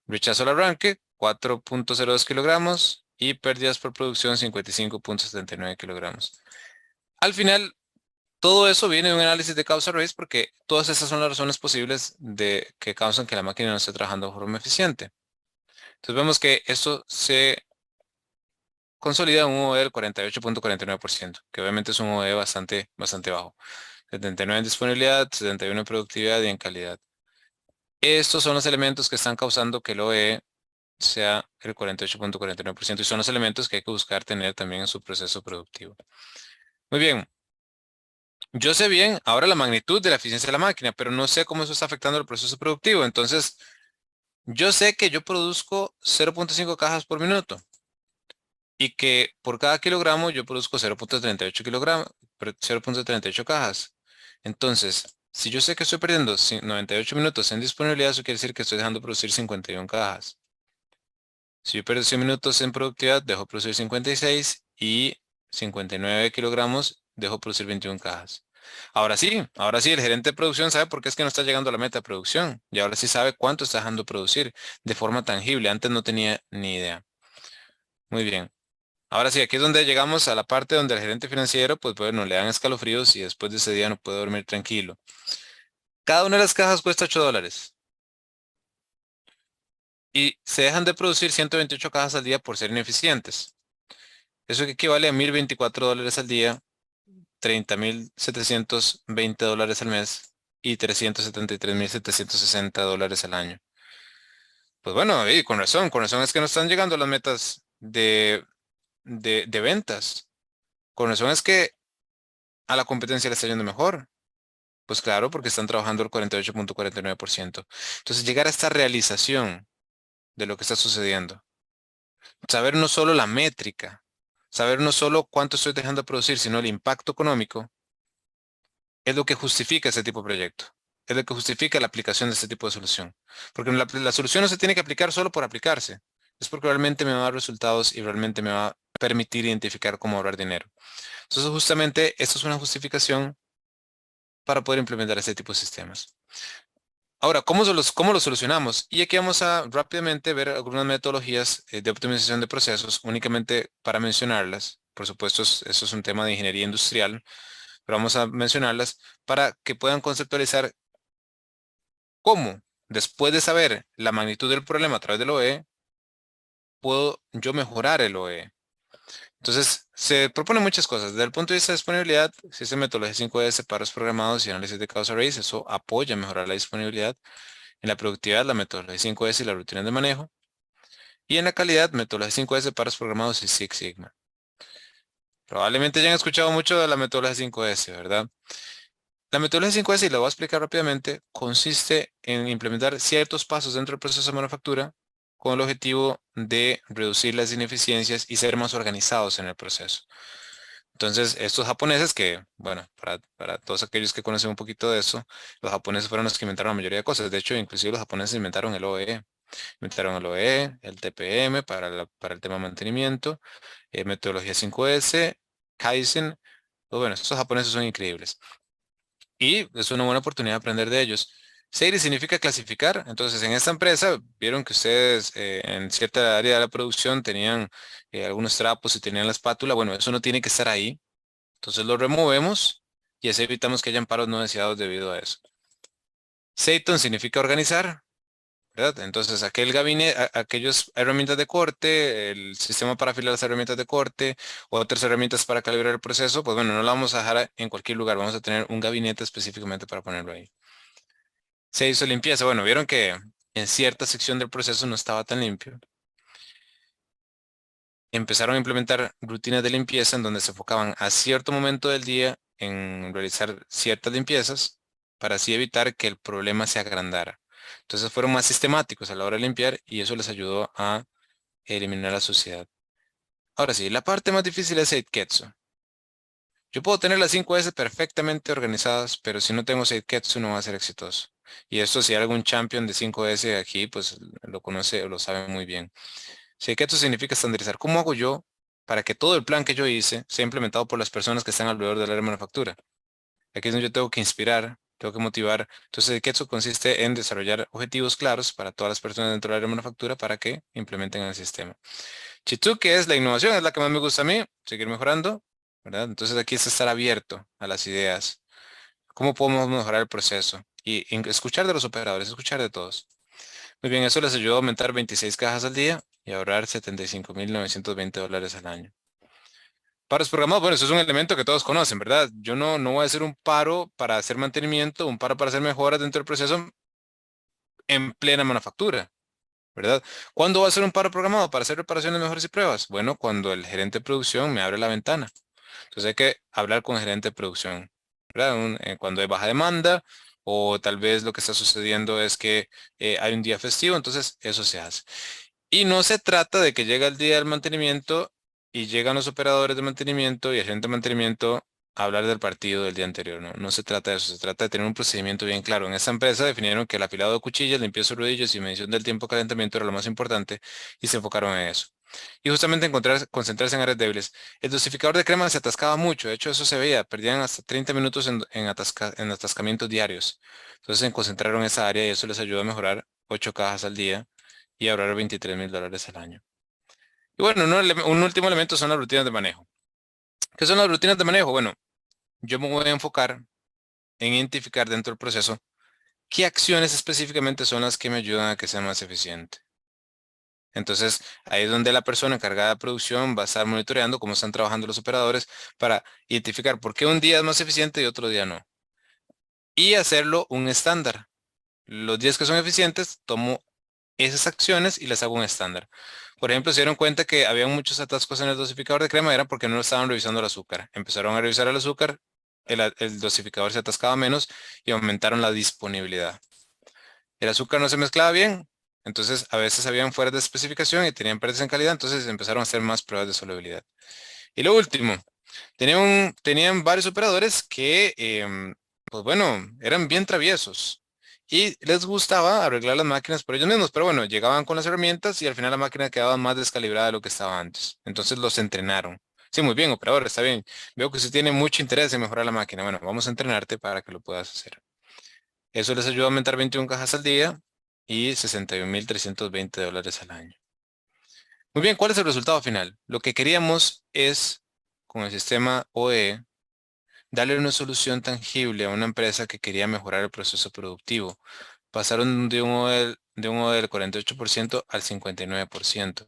Rechazo al arranque, 4.02 kilogramos. Y pérdidas por producción, 55.79 kilogramos. Al final, todo eso viene de un análisis de causa raíz porque todas esas son las razones posibles de que causan que la máquina no esté trabajando de forma eficiente. Entonces vemos que esto se consolida un OE del 48.49%, que obviamente es un OE bastante bajo. 79 en disponibilidad, 71 en productividad y en calidad. Estos son los elementos que están causando que el OE sea el 48.49% y son los elementos que hay que buscar tener también en su proceso productivo. Muy bien. Yo sé bien ahora la magnitud de la eficiencia de la máquina, pero no sé cómo eso está afectando el proceso productivo. Entonces, yo sé que yo produzco 0.5 cajas por minuto y que por cada kilogramo yo produzco 0.38 kilogramos, 0.38 cajas. Entonces, si yo sé que estoy perdiendo 98 minutos en disponibilidad, eso quiere decir que estoy dejando de producir 51 cajas. Si yo pierdo 100 minutos en productividad, dejo de producir 56 y 59 kilogramos, dejo de producir 21 cajas. Ahora sí, el gerente de producción sabe por qué es que no está llegando a la meta de producción y ahora sí sabe cuánto está dejando de producir de forma tangible. Antes no tenía ni idea. Muy bien. Ahora sí, aquí es donde llegamos a la parte donde el gerente financiero, pues bueno, le dan escalofríos y después de ese día no puede dormir tranquilo. Cada una de las cajas cuesta $8 y se dejan de producir 128 cajas al día por ser ineficientes. Eso equivale a $1.024 al día, $30.720 al mes y $373.760 al año. Pues bueno, y con razón es que no están llegando a las metas de ventas. Con razón es que a la competencia le está yendo mejor. Pues claro, porque están trabajando el 48.49%. Entonces, llegar a esta realización de lo que está sucediendo, saber no solo la métrica, saber no solo cuánto estoy dejando de producir, sino el impacto económico, es lo que justifica ese tipo de proyecto. Es lo que justifica la aplicación de este tipo de solución. Porque la solución no se tiene que aplicar solo por aplicarse. Es porque realmente me va a dar resultados y realmente me va a permitir identificar cómo ahorrar dinero. Entonces, justamente, esto es una justificación para poder implementar este tipo de sistemas. Ahora, cómo lo solucionamos? Y aquí vamos a rápidamente ver algunas metodologías de optimización de procesos, únicamente para mencionarlas. Por supuesto, eso es un tema de ingeniería industrial, pero vamos a mencionarlas para que puedan conceptualizar cómo, después de saber la magnitud del problema a través del OE, puedo yo mejorar el OE. Entonces, se proponen muchas cosas. Desde el punto de vista de disponibilidad, existe metodología 5S, paros programados y análisis de causa raíz. Eso apoya a mejorar la disponibilidad. En la productividad, la metodología 5S y la rutina de manejo. Y en la calidad, metodología 5S, paros programados y Six Sigma. Probablemente ya han escuchado mucho de la metodología 5S, ¿verdad? La metodología 5S, y la voy a explicar rápidamente, consiste en implementar ciertos pasos dentro del proceso de manufactura con el objetivo de reducir las ineficiencias y ser más organizados en el proceso. Entonces, estos japoneses que, bueno, para todos aquellos que conocen un poquito de eso, los japoneses fueron los que inventaron la mayoría de cosas. De hecho, inclusive los japoneses inventaron el OEE. Inventaron el OEE, el TPM para el tema de mantenimiento, metodología 5S, Kaizen. Pues bueno, estos japoneses son increíbles. Y es una buena oportunidad de aprender de ellos. Seiri significa clasificar. Entonces, en esta empresa vieron que ustedes en cierta área de la producción tenían algunos trapos y tenían la espátula. Bueno, eso no tiene que estar ahí. Entonces lo removemos y así evitamos que hayan paros no deseados debido a eso. Seiton significa organizar, ¿verdad? Entonces, aquel gabinete, aquellas herramientas de corte, el sistema para afilar las herramientas de corte, o otras herramientas para calibrar el proceso, pues bueno, no la vamos a dejar en cualquier lugar, vamos a tener un gabinete específicamente para ponerlo ahí. Se hizo limpieza, bueno, vieron que en cierta sección del proceso no estaba tan limpio. Empezaron a implementar rutinas de limpieza en donde se enfocaban a cierto momento del día en realizar ciertas limpiezas para así evitar que el problema se agrandara. Entonces fueron más sistemáticos a la hora de limpiar y eso les ayudó a eliminar la suciedad. Ahora sí, la parte más difícil es Seikketsu. Yo puedo tener las 5S perfectamente organizadas, pero si no tengo Seikketsu no va a ser exitoso. Y esto si hay algún champion de 5S aquí, pues lo conoce o lo sabe muy bien. Seikketsu significa estandarizar. ¿Cómo hago yo para que todo el plan que yo hice sea implementado por las personas que están alrededor del área de manufactura? Aquí es donde yo tengo que inspirar, tengo que motivar. Entonces, Seikketsu consiste en desarrollar objetivos claros para todas las personas dentro del área de manufactura para que implementen el sistema. Chitsuke es la innovación, es la que más me gusta a mí, seguir mejorando, ¿verdad? Entonces aquí es estar abierto a las ideas. ¿Cómo podemos mejorar el proceso? Y escuchar de los operadores, escuchar de todos. Muy bien, eso les ayudó a aumentar 26 cajas al día y ahorrar $75,920 al año. Paros programados, bueno, eso es un elemento que todos conocen, ¿verdad? Yo no voy a hacer un paro para hacer mantenimiento, un paro para hacer mejoras dentro del proceso en plena manufactura, ¿verdad? ¿Cuándo va a ser un paro programado para hacer reparaciones, mejores y pruebas? Bueno, cuando el gerente de producción me abre la ventana. Entonces hay que hablar con el gerente de producción, ¿verdad? Cuando hay baja demanda o tal vez lo que está sucediendo es que hay un día festivo, entonces eso se hace. Y no se trata de que llega el día del mantenimiento y llegan los operadores de mantenimiento y el gerente de mantenimiento a hablar del partido del día anterior. No, no se trata de eso, se trata de tener un procedimiento bien claro. En esta empresa definieron que el afilado de cuchillas, limpieza de rodillos y medición del tiempo de calentamiento era lo más importante y se enfocaron en eso. Y justamente concentrarse en áreas débiles. El dosificador de crema se atascaba mucho, de hecho eso se veía, perdían hasta 30 minutos en atascamientos diarios. Entonces se concentraron en esa área y eso les ayudó a mejorar 8 cajas al día y ahorrar $23,000 al año. Y bueno, un último elemento son las rutinas de manejo. ¿Qué son las rutinas de manejo? Bueno, yo me voy a enfocar en identificar dentro del proceso qué acciones específicamente son las que me ayudan a que sea más eficiente. Entonces, ahí es donde la persona encargada de producción va a estar monitoreando cómo están trabajando los operadores para identificar por qué un día es más eficiente y otro día no. Y hacerlo un estándar. Los días que son eficientes, tomo esas acciones y las hago un estándar. Por ejemplo, se dieron cuenta que había muchos atascos en el dosificador de crema, era porque no estaban revisando el azúcar. Empezaron a revisar el azúcar, el dosificador se atascaba menos y aumentaron la disponibilidad. El azúcar no se mezclaba bien, entonces a veces habían fuera de especificación y tenían pérdidas en calidad, entonces empezaron a hacer más pruebas de solubilidad. Y lo último, tenían varios operadores que, pues bueno, eran bien traviesos y les gustaba arreglar las máquinas por ellos mismos, pero bueno, llegaban con las herramientas y al final la máquina quedaba más descalibrada de lo que estaba antes. Entonces los entrenaron. Sí, muy bien, operador, está bien. Veo que usted tiene mucho interés en mejorar la máquina. Bueno, vamos a entrenarte para que lo puedas hacer. Eso les ayuda a aumentar 21 cajas al día y $61,320 al año. Muy bien, ¿cuál es el resultado final? Lo que queríamos es, con el sistema OE, darle una solución tangible a una empresa que quería mejorar el proceso productivo. Pasaron de un OE del 48% al 59%.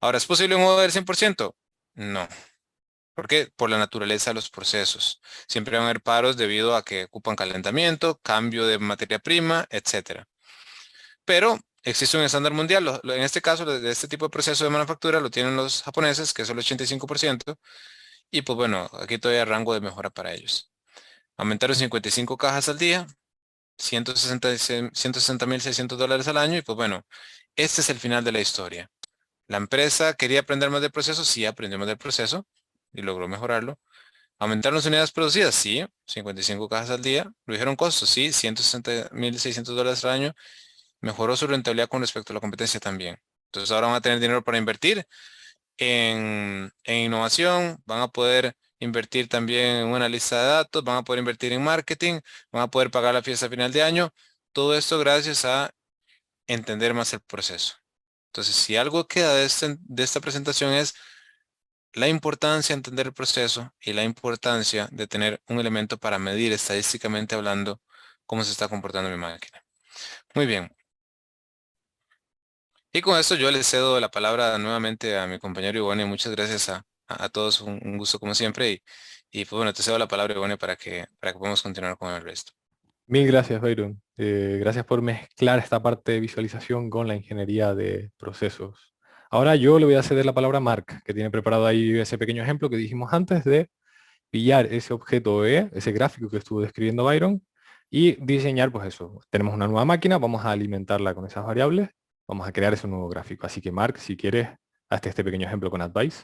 Ahora, ¿es posible un OE del 100%? No. ¿Por qué? Por la naturaleza de los procesos. Siempre van a haber paros debido a que ocupan calentamiento, cambio de materia prima, etcétera. Pero existe un estándar mundial. En este caso, de este tipo de proceso de manufactura lo tienen los japoneses, que es el 85%. Y pues bueno, aquí todavía hay rango de mejora para ellos. Aumentaron 55 cajas al día, 160.600 dólares al año y pues bueno, este es el final de la historia. La empresa quería aprender más del proceso, sí aprendió más del proceso y logró mejorarlo. ¿Aumentaron las unidades producidas? Sí, 55 cajas al día. ¿Redujeron costos? Sí, 160.600 dólares al año. Mejoró su rentabilidad con respecto a la competencia también. Entonces ahora van a tener dinero para invertir en innovación, van a poder invertir también en una lista de datos, van a poder invertir en marketing, van a poder pagar la fiesta a final de año. Todo esto gracias a entender más el proceso. Entonces, si algo queda de esta presentación es la importancia de entender el proceso y la importancia de tener un elemento para medir estadísticamente hablando cómo se está comportando mi máquina. Muy bien. Y con esto yo le cedo la palabra nuevamente a mi compañero Ivonne. Muchas gracias a todos, un gusto como siempre. Y pues bueno, te cedo la palabra Ivonne para que podamos continuar con el resto. Mil gracias, Byron. Gracias por mezclar esta parte de visualización con la ingeniería de procesos. Ahora yo le voy a ceder la palabra a Mark, que tiene preparado ahí ese pequeño ejemplo que dijimos antes de pillar ese objeto E, ese gráfico que estuvo describiendo Byron, y diseñar, pues eso. Tenemos una nueva máquina, vamos a alimentarla con esas variables, vamos a crear ese nuevo gráfico. Así que Mark, si quieres, hazte este pequeño ejemplo con Advice.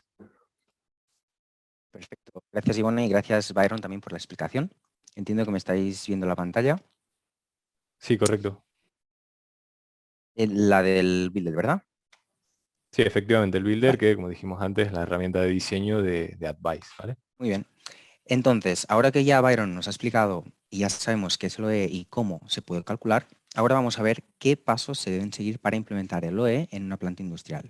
Perfecto. Gracias, Ivonne, y gracias, Byron, también por la explicación. Entiendo que me estáis viendo la pantalla. Sí, correcto. La del builder, ¿verdad? Sí, efectivamente, el Builder, Vale, que como dijimos antes, es la herramienta de diseño de Advice, ¿vale? muy bien. Entonces, ahora que ya Byron nos ha explicado y ya sabemos qué es el OE y cómo se puede calcular, ahora vamos a ver qué pasos se deben seguir para implementar el OE en una planta industrial.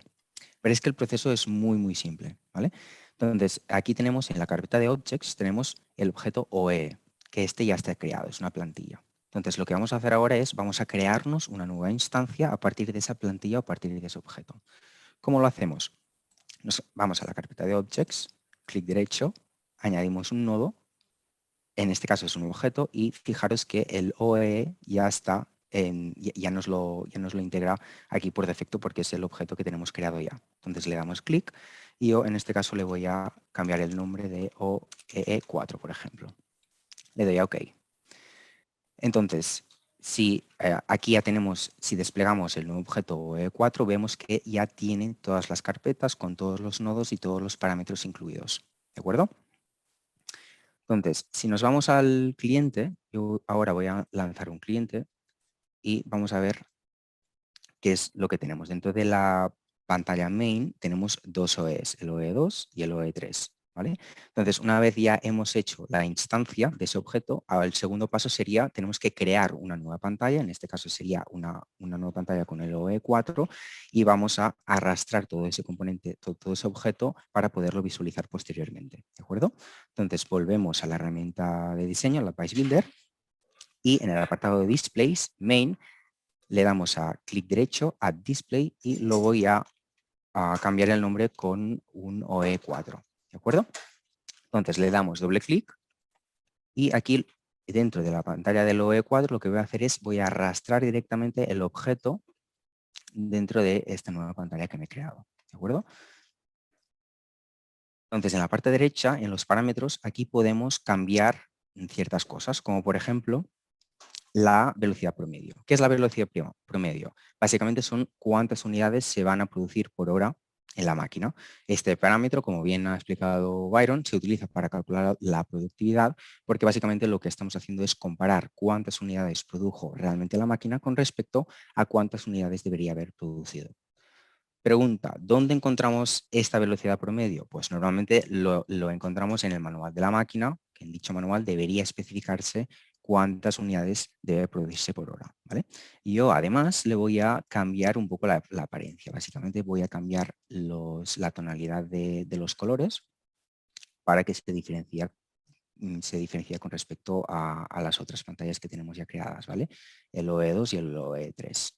Veréis que el proceso es muy, muy simple, ¿vale? Entonces, aquí tenemos en la carpeta de Objects, tenemos el objeto OE, que este ya está creado, es una plantilla. Entonces, lo que vamos a hacer ahora es, vamos a crearnos una nueva instancia a partir de esa plantilla o a partir de ese objeto. ¿Cómo lo hacemos? Nos vamos a la carpeta de Objects, clic derecho, añadimos un nodo, en este caso es un objeto, y fijaros que el OE ya está, ya nos lo integra aquí por defecto porque es el objeto que tenemos creado ya. Entonces le damos clic y yo en este caso le voy a cambiar el nombre de OEE4, por ejemplo. Le doy a OK. Entonces, si aquí ya tenemos, si desplegamos el nuevo objeto OE4, vemos que ya tiene todas las carpetas con todos los nodos y todos los parámetros incluidos. ¿De acuerdo? Entonces, si nos vamos al cliente, yo ahora voy a lanzar un cliente y vamos a ver qué es lo que tenemos. Dentro de la pantalla main tenemos dos OEs, el OE2 y el OE3. ¿vale? Entonces, una vez ya hemos hecho la instancia de ese objeto, ahora el segundo paso sería, tenemos que crear una nueva pantalla, en este caso sería una nueva pantalla con el OE4 y vamos a arrastrar todo ese componente, todo ese objeto para poderlo visualizar posteriormente. ¿De acuerdo? Entonces, volvemos a la herramienta de diseño, la Advice Builder, y en el apartado de Displays, Main, le damos a clic derecho, Add Display, y lo voy a cambiar el nombre con un OE4. ¿De acuerdo? Entonces le damos doble clic y aquí dentro de la pantalla del OE4 lo que voy a hacer es voy a arrastrar directamente el objeto dentro de esta nueva pantalla que me he creado. ¿De acuerdo? Entonces en la parte derecha, en los parámetros, aquí podemos cambiar ciertas cosas, como por ejemplo la velocidad promedio. ¿Qué es la velocidad promedio? Básicamente son cuántas unidades se van a producir por hora en la máquina. Este parámetro, como bien ha explicado Byron, se utiliza para calcular la productividad porque básicamente lo que estamos haciendo es comparar cuántas unidades produjo realmente la máquina con respecto a cuántas unidades debería haber producido. Pregunta, ¿dónde encontramos esta velocidad promedio? Pues normalmente lo encontramos en el manual de la máquina, que en dicho manual debería especificarse cuántas unidades debe producirse por hora. ¿vale? Y yo además le voy a cambiar un poco la apariencia. Básicamente voy a cambiar la tonalidad de los colores para que se diferencie con respecto a las otras pantallas que tenemos ya creadas, ¿vale? El OE2 y el OE3.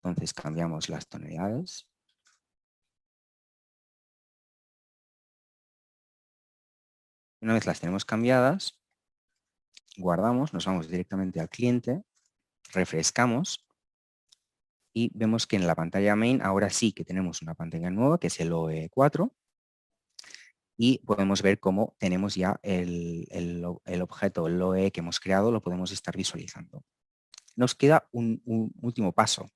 Entonces cambiamos las tonalidades. Una vez las tenemos cambiadas, guardamos, nos vamos directamente al cliente, refrescamos y vemos que en la pantalla main ahora sí que tenemos una pantalla nueva que es el OE4 y podemos ver cómo tenemos ya el objeto, el OE que hemos creado, lo podemos estar visualizando. Nos queda un último paso.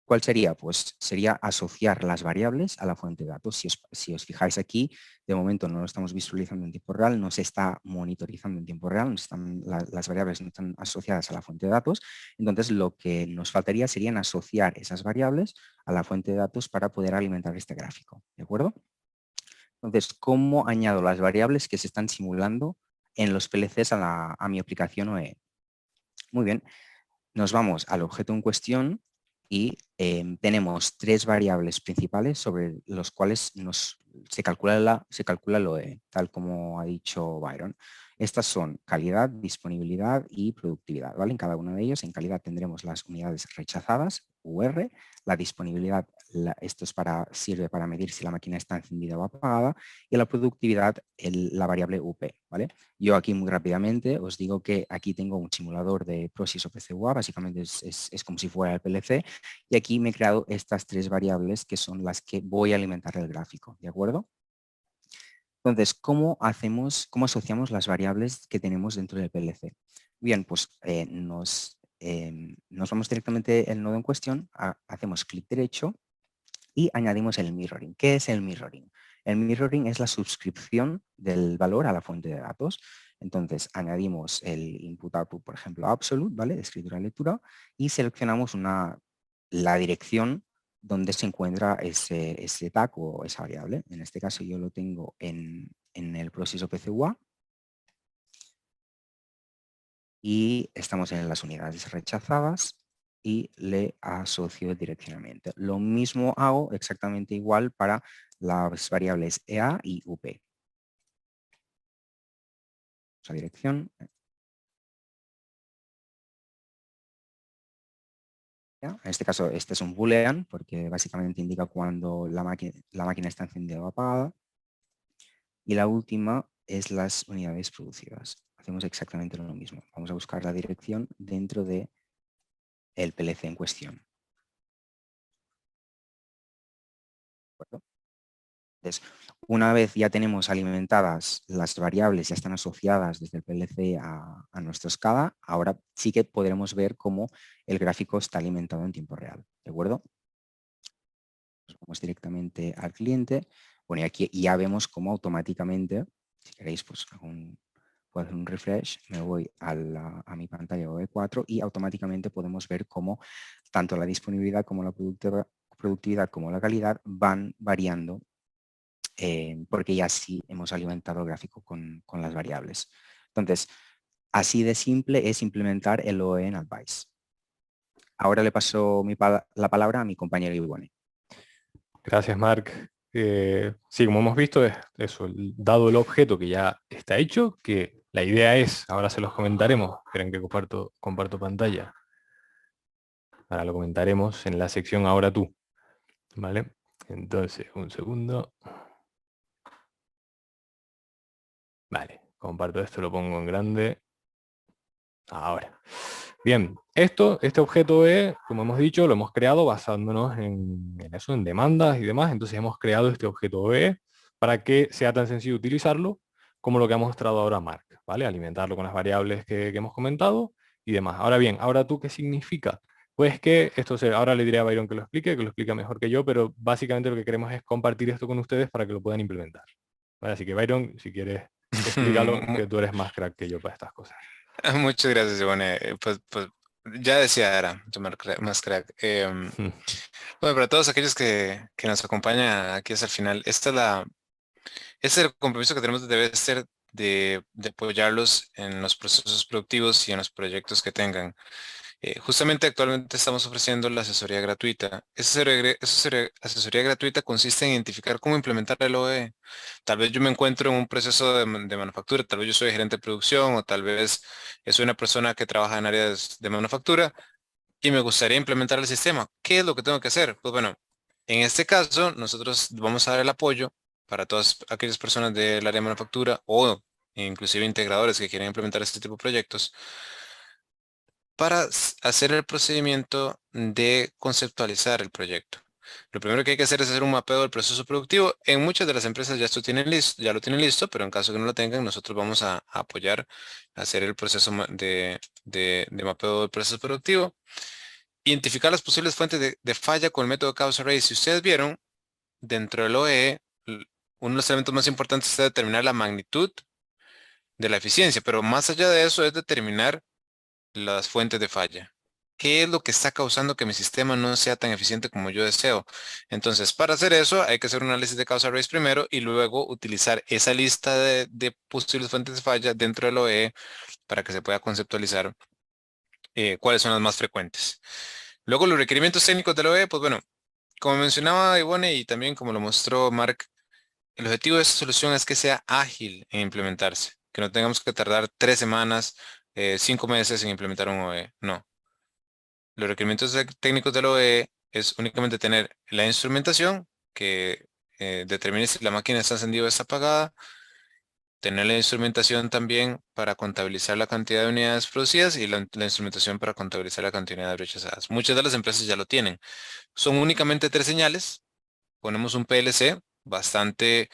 ¿Cuál sería? Pues sería asociar las variables a la fuente de datos. Si os fijáis aquí, de momento no lo estamos visualizando en tiempo real, no se está monitorizando en tiempo real, las variables no están asociadas a la fuente de datos. Entonces, lo que nos faltaría serían asociar esas variables a la fuente de datos para poder alimentar este gráfico. ¿De acuerdo? Entonces, ¿cómo añado las variables que se están simulando en los PLCs a mi aplicación OE? Muy bien, nos vamos al objeto en cuestión y tenemos 3 variables principales sobre los cuales se calcula el OE, tal como ha dicho Byron. Estas son calidad, disponibilidad y productividad, ¿vale? En cada uno de ellos, en calidad tendremos las unidades rechazadas, UR, la disponibilidad, esto sirve para medir si la máquina está encendida o apagada, y la productividad, la variable UP, ¿vale? Yo aquí muy rápidamente os digo que aquí tengo un simulador de PROSYS o PCUA, básicamente es como si fuera el PLC, y aquí me he creado estas 3 variables que son las que voy a alimentar el gráfico, ¿de acuerdo? Entonces, ¿cómo asociamos las variables que tenemos dentro del PLC? Bien, pues nos vamos directamente al nodo en cuestión, hacemos clic derecho y añadimos el mirroring. ¿Qué es el mirroring? El mirroring es la suscripción del valor a la fuente de datos. Entonces, añadimos el input-output, por ejemplo, absolute, ¿vale? De escritura-lectura, y seleccionamos la dirección donde se encuentra ese tag o esa variable. En este caso yo lo tengo en el proceso PCUA y estamos en las unidades rechazadas y le asocio el direccionamiento. Lo mismo hago exactamente igual para las variables EA y UP. La dirección. En este caso, este es un boolean porque básicamente indica cuando la máquina está encendida o apagada. Y la última es las unidades producidas. Hacemos exactamente lo mismo. Vamos a buscar la dirección dentro de el PLC en cuestión. ¿De acuerdo? Entonces, una vez ya tenemos alimentadas las variables, ya están asociadas desde el PLC a nuestro SCADA, ahora sí que podremos ver cómo el gráfico está alimentado en tiempo real. ¿De acuerdo? Nos vamos directamente al cliente. Bueno, y aquí ya vemos cómo automáticamente, si queréis, pues puedo hacer un refresh, me voy a mi pantalla OE4 y automáticamente podemos ver cómo tanto la disponibilidad como la productividad como la calidad van variando porque ya sí hemos alimentado el gráfico con las variables. Entonces, así de simple es implementar el OE en Advice. Ahora le paso la palabra a mi compañero Ivone. Gracias, Marc. Sí, como hemos visto, es eso, dado el objeto que ya está hecho, que la idea es, ahora se los comentaremos, esperen que comparto pantalla. Ahora lo comentaremos en la sección Ahora tú. ¿Vale? Entonces, un segundo. Vale, comparto esto, lo pongo en grande. Ahora. Bien, este objeto es, como hemos dicho, lo hemos creado basándonos en eso, en demandas y demás. Entonces hemos creado este objeto OE para que sea tan sencillo utilizarlo como lo que ha mostrado ahora Mark, ¿vale? Alimentarlo con las variables que hemos comentado y demás. Ahora bien, ¿ahora tú qué significa? Pues que ahora le diré a Byron que lo explique mejor que yo, pero básicamente lo que queremos es compartir esto con ustedes para que lo puedan implementar. ¿Vale? Así que Byron, si quieres, explícalo, que tú eres más crack que yo para estas cosas. Muchas gracias, Ivone. Pues ya decía, era más crack. Bueno, para todos aquellos que nos acompañan aquí hasta el final, este es el compromiso que tenemos debe ser de apoyarlos en los procesos productivos y en los proyectos que tengan. Justamente actualmente estamos ofreciendo la asesoría gratuita. Esa asesoría gratuita consiste en identificar cómo implementar el OE. Tal vez yo me encuentro en un proceso de manufactura, tal vez yo soy gerente de producción o tal vez soy una persona que trabaja en áreas de manufactura y me gustaría implementar el sistema. ¿Qué es lo que tengo que hacer? Pues bueno, en este caso nosotros vamos a dar el apoyo para todas aquellas personas del área de manufactura o inclusive integradores que quieren implementar este tipo de proyectos para hacer el procedimiento de conceptualizar el proyecto. Lo primero que hay que hacer es hacer un mapeo del proceso productivo. En muchas de las empresas ya esto tienen listo, ya lo tienen listo, pero en caso que no lo tengan, nosotros vamos a apoyar a hacer el proceso de mapeo del proceso productivo. Identificar las posibles fuentes de falla con el método causa raíz. Si ustedes vieron, dentro del OE, uno de los elementos más importantes es determinar la magnitud de la eficiencia, pero más allá de eso es determinar las fuentes de falla. ¿Qué es lo que está causando que mi sistema no sea tan eficiente como yo deseo? Entonces, para hacer eso, hay que hacer un análisis de causa raíz primero y luego utilizar esa lista de posibles fuentes de falla dentro del OE para que se pueda conceptualizar cuáles son las más frecuentes. Luego, los requerimientos técnicos del OE, pues bueno, como mencionaba Ivone y también como lo mostró Mark, el objetivo de esta solución es que sea ágil en implementarse, que no tengamos que tardar 3 semanas, 5 meses en implementar un OE. No. Los requerimientos técnicos del OE es únicamente tener la instrumentación que determine si la máquina está encendida o está apagada, tener la instrumentación también para contabilizar la cantidad de unidades producidas y la instrumentación para contabilizar la cantidad de rechazadas. Muchas de las empresas ya lo tienen. Son únicamente 3 señales. Ponemos un PLC bastante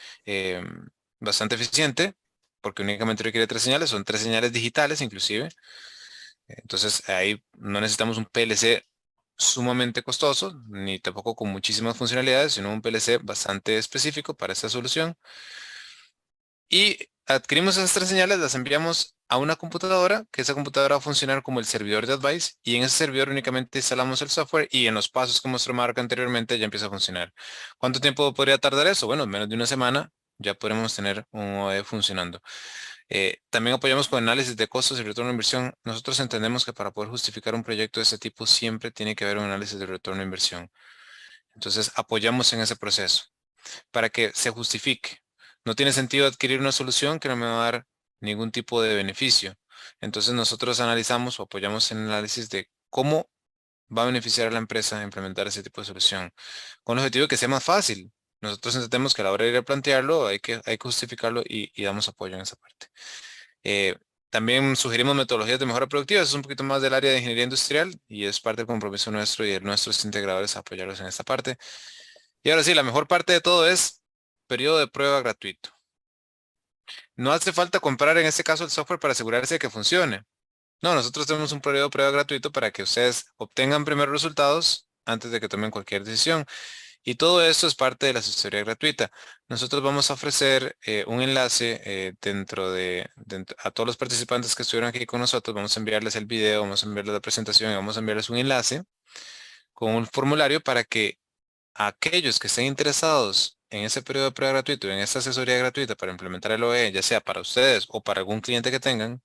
eficiente, porque únicamente requiere 3 señales, son 3 señales digitales inclusive. Entonces ahí no necesitamos un PLC sumamente costoso, ni tampoco con muchísimas funcionalidades, sino un PLC bastante específico para esta solución. Y adquirimos esas 3 señales, las enviamos a una computadora, que esa computadora va a funcionar como el servidor de Advice, y en ese servidor únicamente instalamos el software y en los pasos que mostró Mark anteriormente ya empieza a funcionar. ¿Cuánto tiempo podría tardar eso? Bueno, menos de una semana ya podremos tener un OE funcionando. También apoyamos con análisis de costos y retorno de inversión. Nosotros entendemos que para poder justificar un proyecto de este tipo siempre tiene que haber un análisis de retorno de inversión. Entonces apoyamos en ese proceso para que se justifique. No tiene sentido adquirir una solución que no me va a dar ningún tipo de beneficio. Entonces nosotros analizamos o apoyamos en el análisis de cómo va a beneficiar a la empresa implementar ese tipo de solución, con el objetivo de que sea más fácil. Nosotros entendemos que a la hora de ir a plantearlo hay que justificarlo y damos apoyo en esa parte. Eh, También sugerimos metodologías de mejora productiva. Eso es un poquito más del área de ingeniería industrial y es parte del compromiso nuestro y de nuestros integradores apoyarlos en esta parte. Y ahora sí, la mejor parte de todo es periodo de prueba gratuito. No hace falta comprar en este caso el software para asegurarse de que funcione. No, nosotros tenemos un periodo de prueba gratuito para que ustedes obtengan primeros resultados antes de que tomen cualquier decisión. Y todo esto es parte de la asesoría gratuita. Nosotros vamos a ofrecer un enlace a todos los participantes que estuvieron aquí con nosotros. Vamos a enviarles el video, vamos a enviarles la presentación y vamos a enviarles un enlace con un formulario para que aquellos que estén interesados en ese periodo de prueba gratuito y en esta asesoría gratuita para implementar el OE, ya sea para ustedes o para algún cliente que tengan,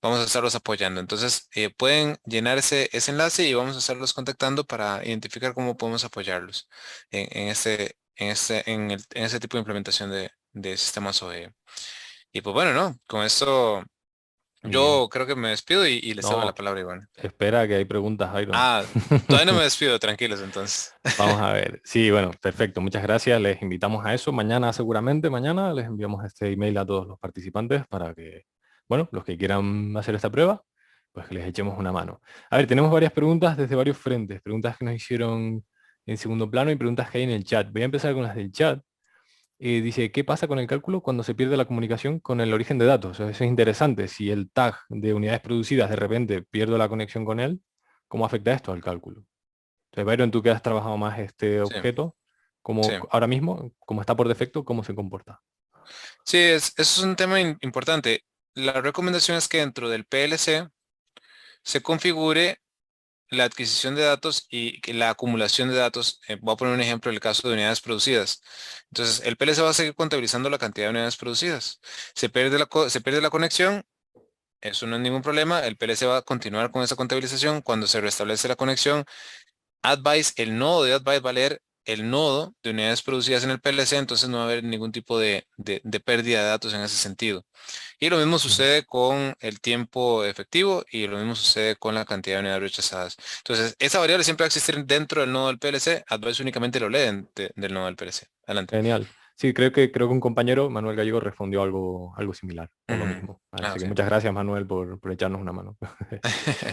vamos a estarlos apoyando. Entonces, pueden llenar ese enlace y vamos a estarlos contactando para identificar cómo podemos apoyarlos en ese tipo de implementación de sistemas OE. Y pues bueno, ¿no? Con esto Muy bien. yo creo que me despido y les cedo la No, palabra, Iván. espera que hay preguntas, Iron. Ah, todavía no me despido, tranquilos entonces. Vamos a ver. Sí, bueno, perfecto. Muchas gracias. Les invitamos a eso. Mañana, seguramente, mañana les enviamos este email a todos los participantes para que, bueno, los que quieran hacer esta prueba, pues que les echemos una mano. A ver, tenemos varias preguntas desde varios frentes. Preguntas que nos hicieron en segundo plano y preguntas que hay en el chat. Voy a empezar con las del chat. Dice, ¿qué pasa con el cálculo cuando se pierde la comunicación con el origen de datos? Eso es interesante. Si el tag de unidades producidas de repente pierdo la conexión con él, ¿cómo afecta esto al cálculo? Entonces, Byron, tú que has trabajado más este Sí, objeto, sí. como ahora mismo, como está por defecto, ¿cómo se comporta? Sí, eso es un tema importante. La recomendación es que dentro del PLC se configure la adquisición de datos y que la acumulación de datos. Voy a poner un ejemplo en el caso de unidades producidas. Entonces, el PLC va a seguir contabilizando la cantidad de unidades producidas. Se pierde la conexión, eso no es ningún problema. El PLC va a continuar con esa contabilización. Cuando se restablece la conexión, Advice, el nodo de Advice va a leer el nodo de unidades producidas en el PLC, entonces no va a haber ningún tipo de pérdida de datos en ese sentido. Y lo mismo Ujú. sucede con el tiempo efectivo y lo mismo sucede con la cantidad de unidades rechazadas. Entonces, esa variable siempre va a existir dentro del nodo del PLC. Advice únicamente lo lee del nodo del PLC. Adelante. Genial. Sí, creo que un compañero, Manuel Gallego, respondió algo similar, o lo Ujú. mismo. Ah, Así que ok. muchas gracias, Manuel, por echarnos una mano.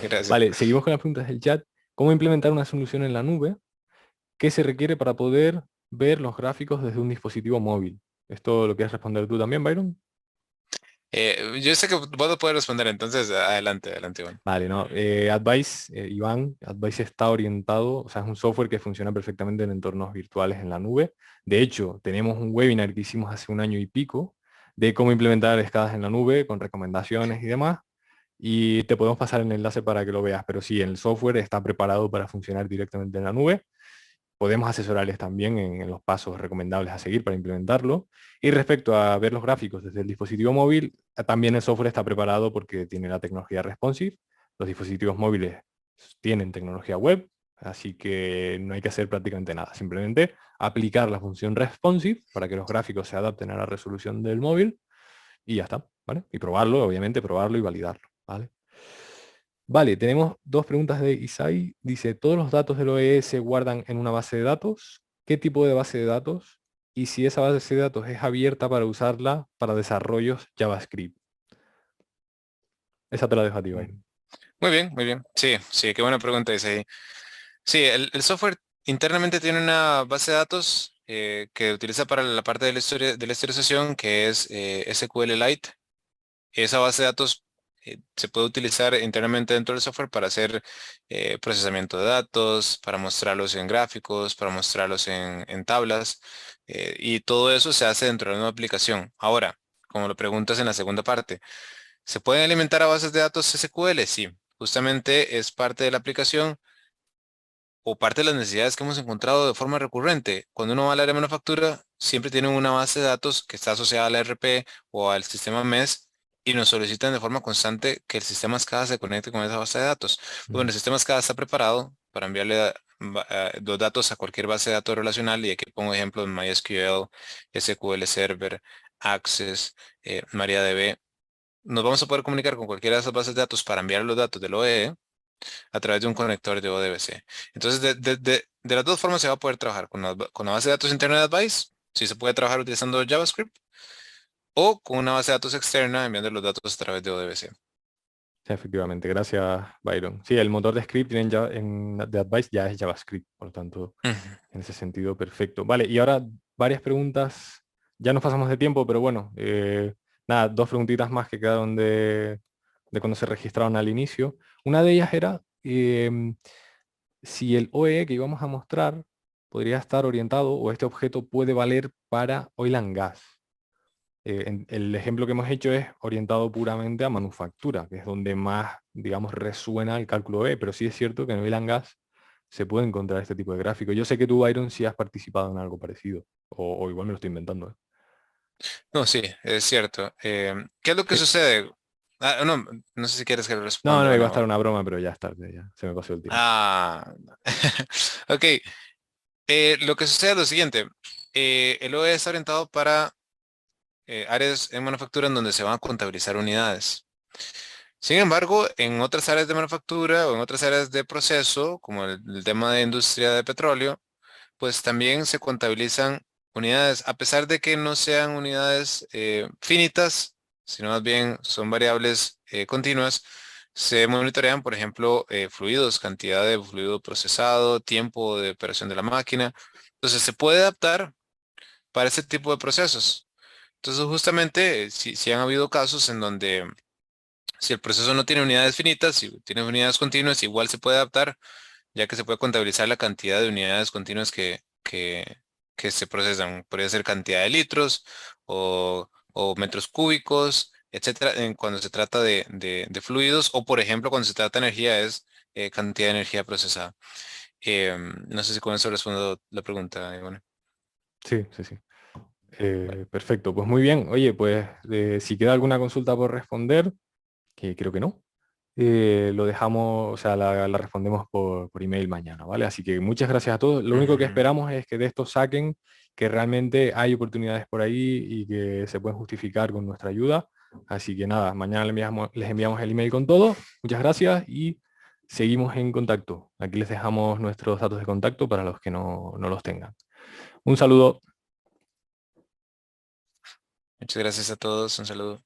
Gracias. Vale, seguimos con las preguntas del chat. ¿Cómo implementar una solución en la nube ¿Qué se requiere para poder ver los gráficos desde un dispositivo móvil? ¿Esto lo quieres responder tú también, Byron? Yo sé que vos lo puedes responder, entonces adelante, adelante, Iván. Vale, no. Iván, Advice está orientado, o sea, es un software que funciona perfectamente en entornos virtuales en la nube. De hecho, tenemos un webinar que hicimos hace un año y pico de cómo implementar escalas en la nube con recomendaciones y demás. Y te podemos pasar el enlace para que lo veas, pero sí, el software está preparado para funcionar directamente en la nube. Podemos asesorarles también en los pasos recomendables a seguir para implementarlo. Y respecto a ver los gráficos desde el dispositivo móvil, también el software está preparado porque tiene la tecnología responsive. Los dispositivos móviles tienen tecnología web, así que no hay que hacer prácticamente nada. Simplemente aplicar la función responsive para que los gráficos se adapten a la resolución del móvil y ya está, ¿vale? Y probarlo, obviamente, probarlo y validarlo, ¿vale? Vale, tenemos dos preguntas de Isai. Dice, ¿todos los datos del OE se guardan en una base de datos? ¿Qué tipo de base de datos? Y si esa base de datos es abierta para usarla para desarrollos JavaScript. Esa te la dejo a ti, Mm. Byron. Muy bien, muy bien. Sí, sí, qué buena pregunta ese ahí. Sí, el software internamente tiene una base de datos que utiliza para la parte de de la historización, que es SQLite. Esa base de datos se puede utilizar internamente dentro del software para hacer procesamiento de datos, para mostrarlos en gráficos, para mostrarlos en tablas, y todo eso se hace dentro de una aplicación. Ahora, como lo preguntas en la segunda parte, ¿se pueden alimentar a bases de datos SQL? Sí, justamente es parte de la aplicación o parte de las necesidades que hemos encontrado de forma recurrente. Cuando uno va al área de manufactura, siempre tienen una base de datos que está asociada al ERP o al sistema MES y nos solicitan de forma constante que el sistema SCADA se conecte con esa base de datos. Bueno, Mm. el sistema SCADA está preparado para enviarle los datos a cualquier base de datos relacional, y aquí pongo ejemplos: MySQL, SQL Server, Access, MariaDB. Nos vamos a poder comunicar con cualquiera de esas bases de datos para enviar los datos del OE a través de un conector de ODBC. Entonces, de las dos formas se va a poder trabajar con la base de datos interna de Advice, si se puede trabajar utilizando JavaScript, o con una base de datos externa enviando los datos a través de ODBC. Sí, efectivamente, gracias, Byron. Sí, el motor de script de Advice ya es JavaScript, por lo tanto, Ujú. en ese sentido, perfecto. Vale, y ahora varias preguntas. Ya nos pasamos de tiempo, pero bueno, nada, dos preguntitas más que quedaron de cuando se registraron al inicio. Una de ellas era si el OE que íbamos a mostrar podría estar orientado o este objeto puede valer para oil and gas. El ejemplo que hemos hecho es orientado puramente a manufactura, que es donde más, digamos, resuena el cálculo E, pero sí es cierto que en oil and gas se puede encontrar este tipo de gráfico. Yo sé que tú, Byron, sí has participado en algo parecido, o igual me lo estoy inventando. ¿Eh? No, sí, es cierto. ¿Qué es lo que Sí. sucede? No, no sé si quieres que lo No, responda. no, iba a estar Bueno, una broma, pero ya es tarde, ya se me pasó el tiempo. ah, ok. Lo que sucede es lo siguiente. El OE está orientado para áreas en manufactura en donde se van a contabilizar unidades. Sin embargo, en otras áreas de manufactura o en otras áreas de proceso, como el tema de industria de petróleo, pues también se contabilizan unidades, a pesar de que no sean unidades finitas, sino más bien son variables continuas. Se monitorean, por ejemplo, fluidos, cantidad de fluido procesado, tiempo de operación de la máquina. Entonces se puede adaptar para este tipo de procesos. Entonces, justamente, si han habido casos en donde si el proceso no tiene unidades finitas, si tiene unidades continuas, igual se puede adaptar, ya que se puede contabilizar la cantidad de unidades continuas que se procesan. Podría ser cantidad de litros o metros cúbicos, etcétera, cuando se trata de fluidos, o por ejemplo, cuando se trata de energía, es cantidad de energía procesada. No sé si con eso respondo la pregunta, Iván. Sí, sí, sí. Vale. Perfecto, pues muy bien. Oye, pues si queda alguna consulta por responder, que creo que no, lo dejamos, o sea, la respondemos por email mañana, ¿vale? Así que muchas gracias a todos. Lo único que Ujú. esperamos es que de esto saquen que realmente hay oportunidades por ahí y que se pueden justificar con nuestra ayuda. Así que nada, mañana les enviamos el email con todo. Muchas gracias y seguimos en contacto. Aquí les dejamos nuestros datos de contacto para los que no los tengan. Un saludo. Muchas gracias a todos. Un saludo.